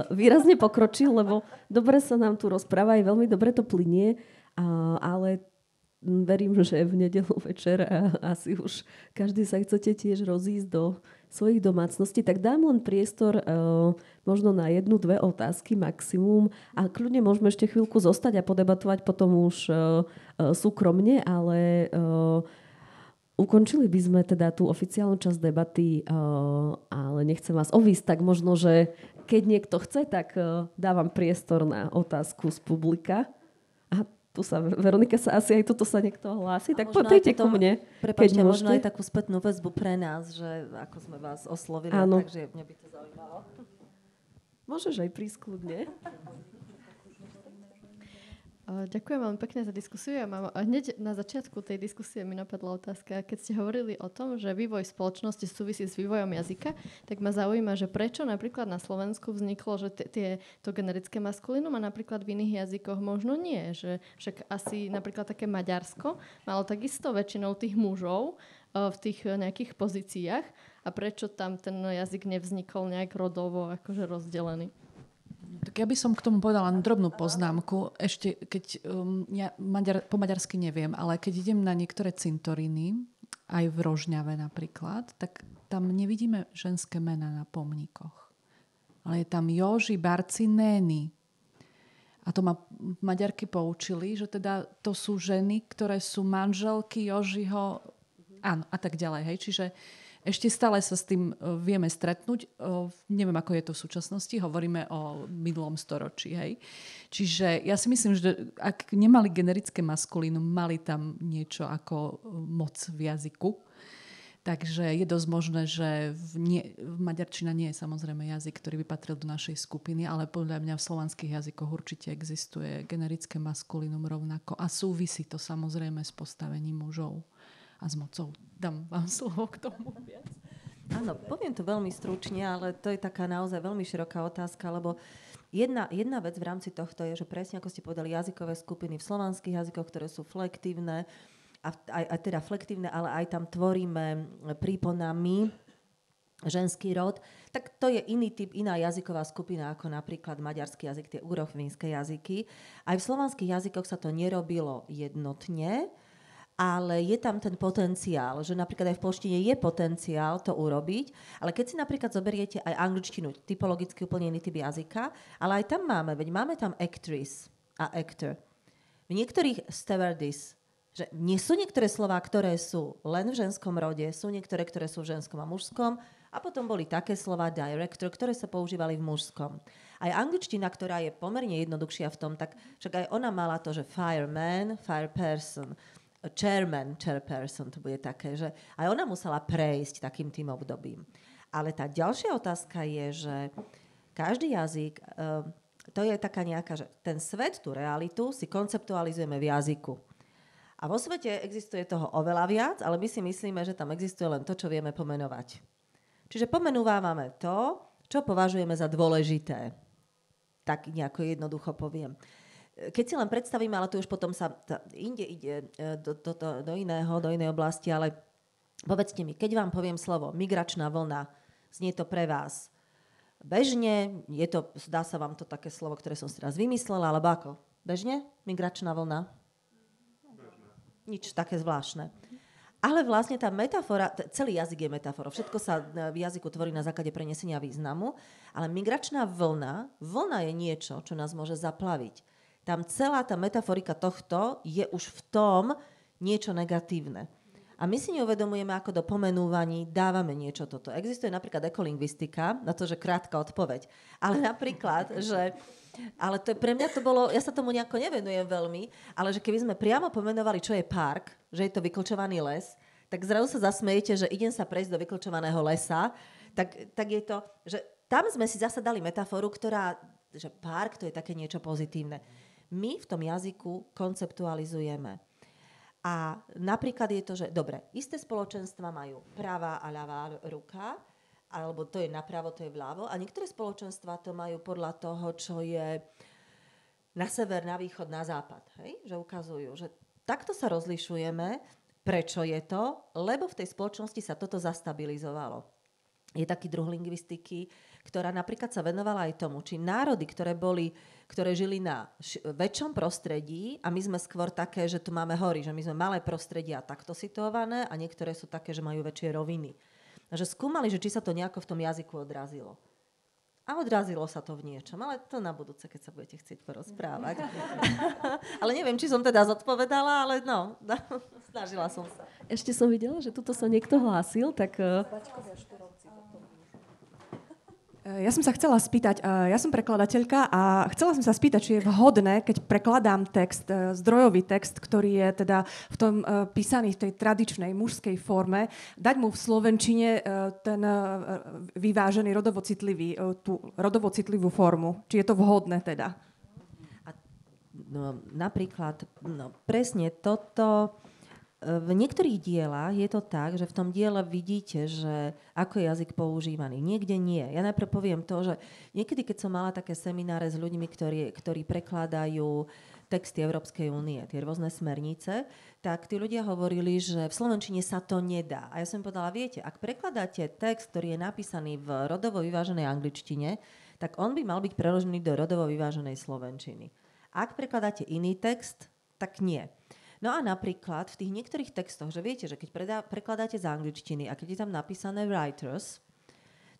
výrazne pokročil, lebo dobre sa nám tu rozpráva, aj veľmi dobre to plynie, ale verím, že v nedeľu večer asi už každý sa chcete tiež rozísť do svojich domácností, tak dám len priestor možno na 1-2 otázky maximum a kľudne môžeme ešte chvíľku zostať a podebatovať potom už súkromne, ale ukončili by sme teda tú oficiálnu časť debaty, ale nechcem vás ovísť, tak možno, že keď niekto chce, tak dávam priestor na otázku z publika. Tu sa, Veronika sa asi aj toto sa niekto hlási, tak poďte ku mne. Prepáčte, možno aj takú spätnú väzbu pre nás, že ako sme vás oslovili, takže mňa by to zaujímalo. Môžeš aj prísť kľudne. Ďakujem veľmi pekne za diskusiu. Ja mám hneď na začiatku tej diskusie mi napadla otázka, keď ste hovorili o tom, že vývoj spoločnosti súvisí s vývojom jazyka, tak ma zaujíma, že prečo napríklad na Slovensku vzniklo, že to generické maskulínum a napríklad v iných jazykoch možno nie. Že však asi napríklad také Maďarsko malo takisto väčšinou tých mužov v tých nejakých pozíciách a prečo tam ten jazyk nevznikol nejak rodovo akože rozdelený? Tak ja by som k tomu povedala drobnú poznámku. Ešte, keď ja po maďarsky neviem, ale keď idem na niektoré cintoríny, aj v Rožňave napríklad, tak tam nevidíme ženské mená na pomníkoch. Ale je tam Joži, Barci, Nény. A to ma Maďarky poučili, že teda to sú ženy, ktoré sú manželky Jožiho, áno, a tak ďalej. Hej. Čiže ešte stále sa s tým vieme stretnúť. Neviem, ako je to v súčasnosti. Hovoríme o minulom storočí. Hej. Čiže ja si myslím, že ak nemali generické maskulínum, mali tam niečo ako moc v jazyku. Takže je dosť možné, že maďarčina nie je samozrejme jazyk, ktorý by patril do našej skupiny, ale podľa mňa v slovanských jazykoch určite existuje generické maskulínum rovnako. A súvisí to samozrejme s postavením mužov a s mocou. Dám vám slovo k tomu viac. Áno, poviem to veľmi stručne, ale to je taká naozaj veľmi široká otázka, lebo jedna vec v rámci tohto je, že presne ako ste povedali, jazykové skupiny v slovanských jazykoch, ktoré sú flektívne, aj teda flektívne, ale aj tam tvoríme príponami ženský rod, tak to je iný typ, iná jazyková skupina ako napríklad maďarský jazyk, tie úrochvínske jazyky. Aj v slovanských jazykoch sa to nerobilo jednotne, ale je tam ten potenciál, že napríklad aj v poľštine je potenciál to urobiť, ale keď si napríklad zoberiete aj angličtinu, typologicky úplne iný typ jazyka, ale aj tam máme tam actress a actor. V niektorých stewardess, že nie sú niektoré slová, ktoré sú len v ženskom rode, sú niektoré, ktoré sú v ženskom a mužskom, a potom boli také slová director, ktoré sa používali v mužskom. Aj angličtina, ktorá je pomerne jednoduchšia v tom, tak však aj ona mala to, že fireman, fireperson, chairperson, to bude také, že aj ona musela prejsť takým tým obdobím. Ale tá ďalšia otázka je, že každý jazyk, to je taká nejaká, že ten svet, tú realitu si konceptualizujeme v jazyku. A vo svete existuje toho oveľa viac, ale my si myslíme, že tam existuje len to, čo vieme pomenovať. Čiže pomenúvávame to, čo považujeme za dôležité. Tak nejako jednoducho poviem. Keď si len predstavíme, ale tu už potom sa ide do inej oblasti, ale povedzte mi, keď vám poviem slovo migračná vlna, znie to pre vás bežne, zdá sa vám to také slovo, ktoré som si teraz vymyslela, alebo ako? Bežne? Migračná vlna? Nič také zvláštne. Ale vlastne tá metafora, celý jazyk je metaforou, všetko sa v jazyku tvorí na základe prenesenia významu, ale migračná vlna je niečo, čo nás môže zaplaviť. Tam celá tá metaforika tohto je už v tom niečo negatívne. A my si neuvedomujeme, ako do pomenúvaní dávame niečo toto. Existuje napríklad ekolingvistika, na to, že krátka odpoveď. Ale napríklad, že... Ale to pre mňa to bolo... Ja sa tomu nejako nevenujem veľmi, ale že keby sme priamo pomenovali, čo je park, že je to vyklčovaný les, tak zrazu sa zasmejete, že idem sa prejsť do vyklčovaného lesa, tak je to... Že tam sme si zasa dali metaforu, ktorá... Že park to je také niečo pozitívne. My v tom jazyku konceptualizujeme. A napríklad je to, že dobre, isté spoločenstva majú pravá a ľavá ruka, alebo to je napravo, to je vľavo, a niektoré spoločenstva to majú podľa toho, čo je na sever, na východ, na západ. Hej? Že ukazujú, že takto sa rozlišujeme. Prečo je to? Lebo v tej spoločnosti sa toto zastabilizovalo. Je taký druh lingvistiky, ktorá napríklad sa venovala aj tomu, či národy, ktoré žili na väčšom prostredí, a my sme skôr také, že tu máme hory, že my sme malé prostredia takto situované a niektoré sú také, že majú väčšie roviny. Takže skúmali, že či sa to nejako v tom jazyku odrazilo. A odrazilo sa to v niečom, ale to na budúce, keď sa budete chcieť porozprávať. Ale neviem, či som teda zodpovedala, ale no, snažila som sa. Ešte som videla, že tuto sa niekto hlásil, tak... Ja som sa chcela spýtať, ja som prekladateľka a chcela som sa spýtať, či je vhodné, keď prekladám text, zdrojový text, ktorý je teda v tom písaný v tej tradičnej mužskej forme, dať mu v slovenčine ten vyvážený tú rodovocitlivú formu. Či je to vhodné teda? napríklad presne toto. V niektorých dielách je to tak, že v tom diele vidíte, že ako je jazyk používaný. Niekde nie. Ja najprv poviem to, že niekedy, keď som mala také semináre s ľuďmi, ktorí prekladajú texty Európskej únie, tie rôzne smernice, tak tí ľudia hovorili, že v slovenčine sa to nedá. A ja som povedala, viete, ak prekladáte text, ktorý je napísaný v rodovo vyváženej angličtine, tak on by mal byť preložený do rodovo vyváženej slovenčiny. Ak prekladáte iný text, tak nie. No a napríklad v tých niektorých textoch, že viete, že keď prekladáte z angličtiny a keď je tam napísané writers,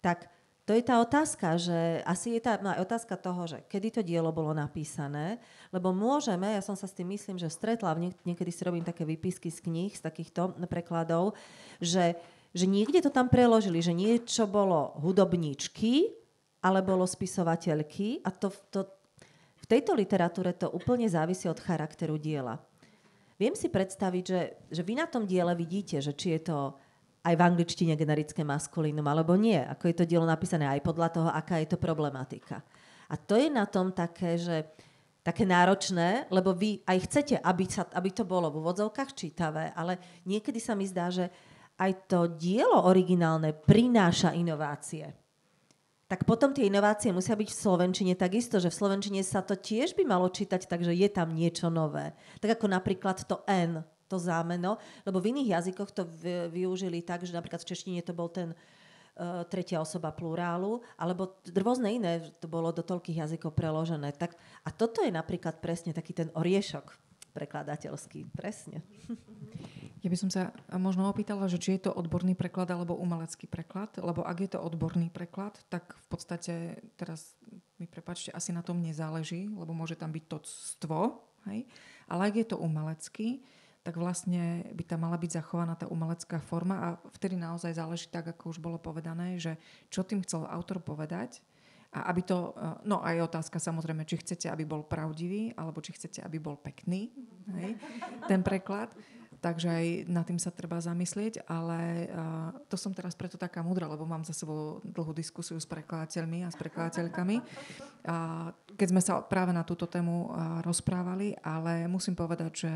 tak to je tá otázka, že asi je tá otázka toho, že kedy to dielo bolo napísané, lebo môžeme, ja som sa s tým myslím, že stretla, niekedy si robím také výpisky z kníh, z takýchto prekladov, že niekde to tam preložili, že niečo bolo hudobníčky, ale bolo spisovateľky a to v tejto literatúre to úplne závisí od charakteru diela. Viem si predstaviť, že vy na tom diele vidíte, že či je to aj v angličtine generické maskulínum, alebo nie. Ako je to dielo napísané aj podľa toho, aká je to problematika. A to je na tom také náročné, lebo vy aj chcete, aby to bolo v úvodzovkách čítavé, ale niekedy sa mi zdá, že aj to dielo originálne prináša inovácie. Tak potom tie inovácie musia byť v slovenčine takisto, že v slovenčine sa to tiež by malo čítať, takže je tam niečo nové. Tak ako napríklad to N, to zámeno, lebo v iných jazykoch to využili tak, že napríklad v češtine to bol ten tretia osoba plurálu, alebo rôzne iné, to bolo do toľkých jazykov preložené. Tak, a toto je napríklad presne taký ten oriešok prekladateľský. Presne. Ja by som sa možno opýtala, že či je to odborný preklad alebo umelecký preklad, lebo ak je to odborný preklad, tak v podstate teraz mi prepáčte, asi na tom nezáleží, lebo môže tam byť toctvo, hej? Ale ak je to umelecký, tak vlastne by tam mala byť zachovaná tá umelecká forma a vtedy naozaj záleží tak, ako už bolo povedané, že čo tým chcel autor povedať a aby to, no a je otázka samozrejme, či chcete, aby bol pravdivý, alebo či chcete, aby bol pekný, hej? Ten preklad. Takže aj nad tým sa treba zamyslieť, ale to som teraz preto taká múdra, lebo mám za sebou dlhú diskusiu s prekladateľmi a s prekladateľkami, keď sme sa práve na túto tému rozprávali, ale musím povedať, že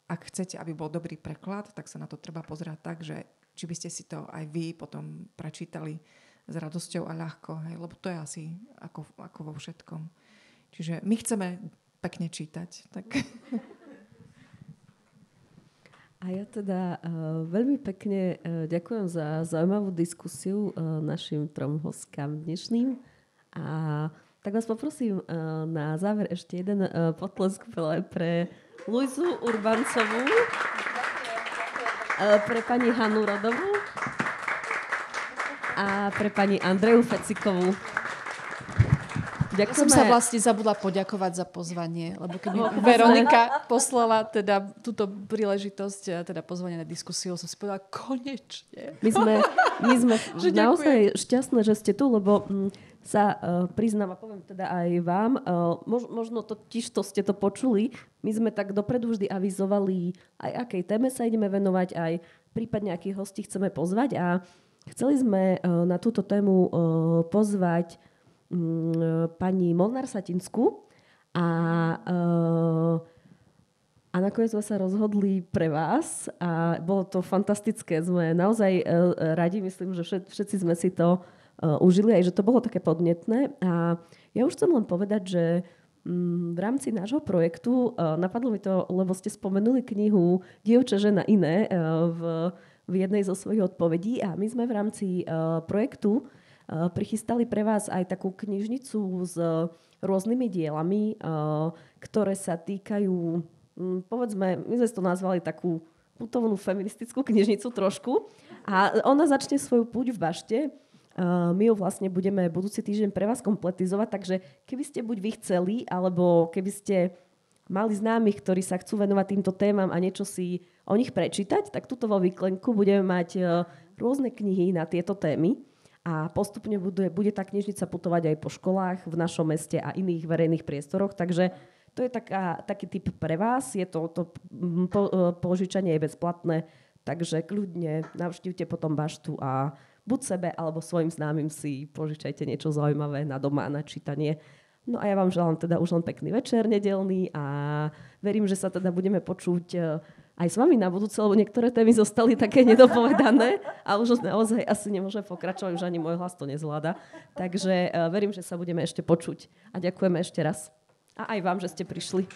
ak chcete, aby bol dobrý preklad, tak sa na to treba pozerať tak, že či by ste si to aj vy potom prečítali s radosťou a ľahko, hej? Lebo to je asi ako vo všetkom. Čiže my chceme pekne čítať, tak... A ja teda veľmi pekne ďakujem za zaujímavú diskusiu našim trom hostkám dnešným. A tak vás poprosím na záver ešte jeden potlesk pre Luizu Urbancovú, pre pani Hanu Rodovú a pre pani Andreju Fecikovú. Ja som sa vlastne zabudla poďakovať za pozvanie, lebo keď Veronika poslala teda túto príležitosť, teda pozvanie na diskusiu, som si povedala, konečne. My sme naozaj šťastné, že ste tu, lebo sa priznám a poviem teda aj vám, možno totiž to ste to počuli, my sme tak dopredu vždy avizovali aj akej téme sa ideme venovať, aj prípadne akých hostí chceme pozvať a chceli sme na túto tému pozvať pani Molnár Satinskú a nakoniec sme sa rozhodli pre vás a bolo to fantastické. Sme naozaj radi, myslím, že všetci sme si to užili, aj že to bolo také podnetné. A ja už chcem len povedať, že v rámci nášho projektu napadlo mi to, lebo ste spomenuli knihu Dievča, žena, iné v jednej zo svojich odpovedí a my sme v rámci projektu prichystali pre vás aj takú knižnicu s rôznymi dielami, ktoré sa týkajú, povedzme, my sme to nazvali takú putovnú feministickú knižnicu trošku a ona začne svoju púť v bašte. My ju vlastne budeme budúci týždeň pre vás kompletizovať, takže keby ste buď vy chceli, alebo keby ste mali známych, ktorí sa chcú venovať týmto témam a niečo si o nich prečítať, tak tuto vo výklenku budeme mať rôzne knihy na tieto témy. A postupne bude tá knižnica putovať aj po školách v našom meste a iných verejných priestoroch. Takže to je taký tip pre vás. Je to požičanie je bezplatné, takže kľudne navštívte potom baštu a buď sebe alebo svojim známym si požičajte niečo zaujímavé na doma a na čítanie. No a ja vám želám teda už len pekný večer nedeľný a verím, že sa teda budeme počuť aj s vami na budúce, lebo niektoré témy zostali také nedopovedané a už naozaj asi nemôžem pokračovať, už ani môj hlas to nezvláda. Takže verím, že sa budeme ešte počuť. A ďakujeme ešte raz. A aj vám, že ste prišli.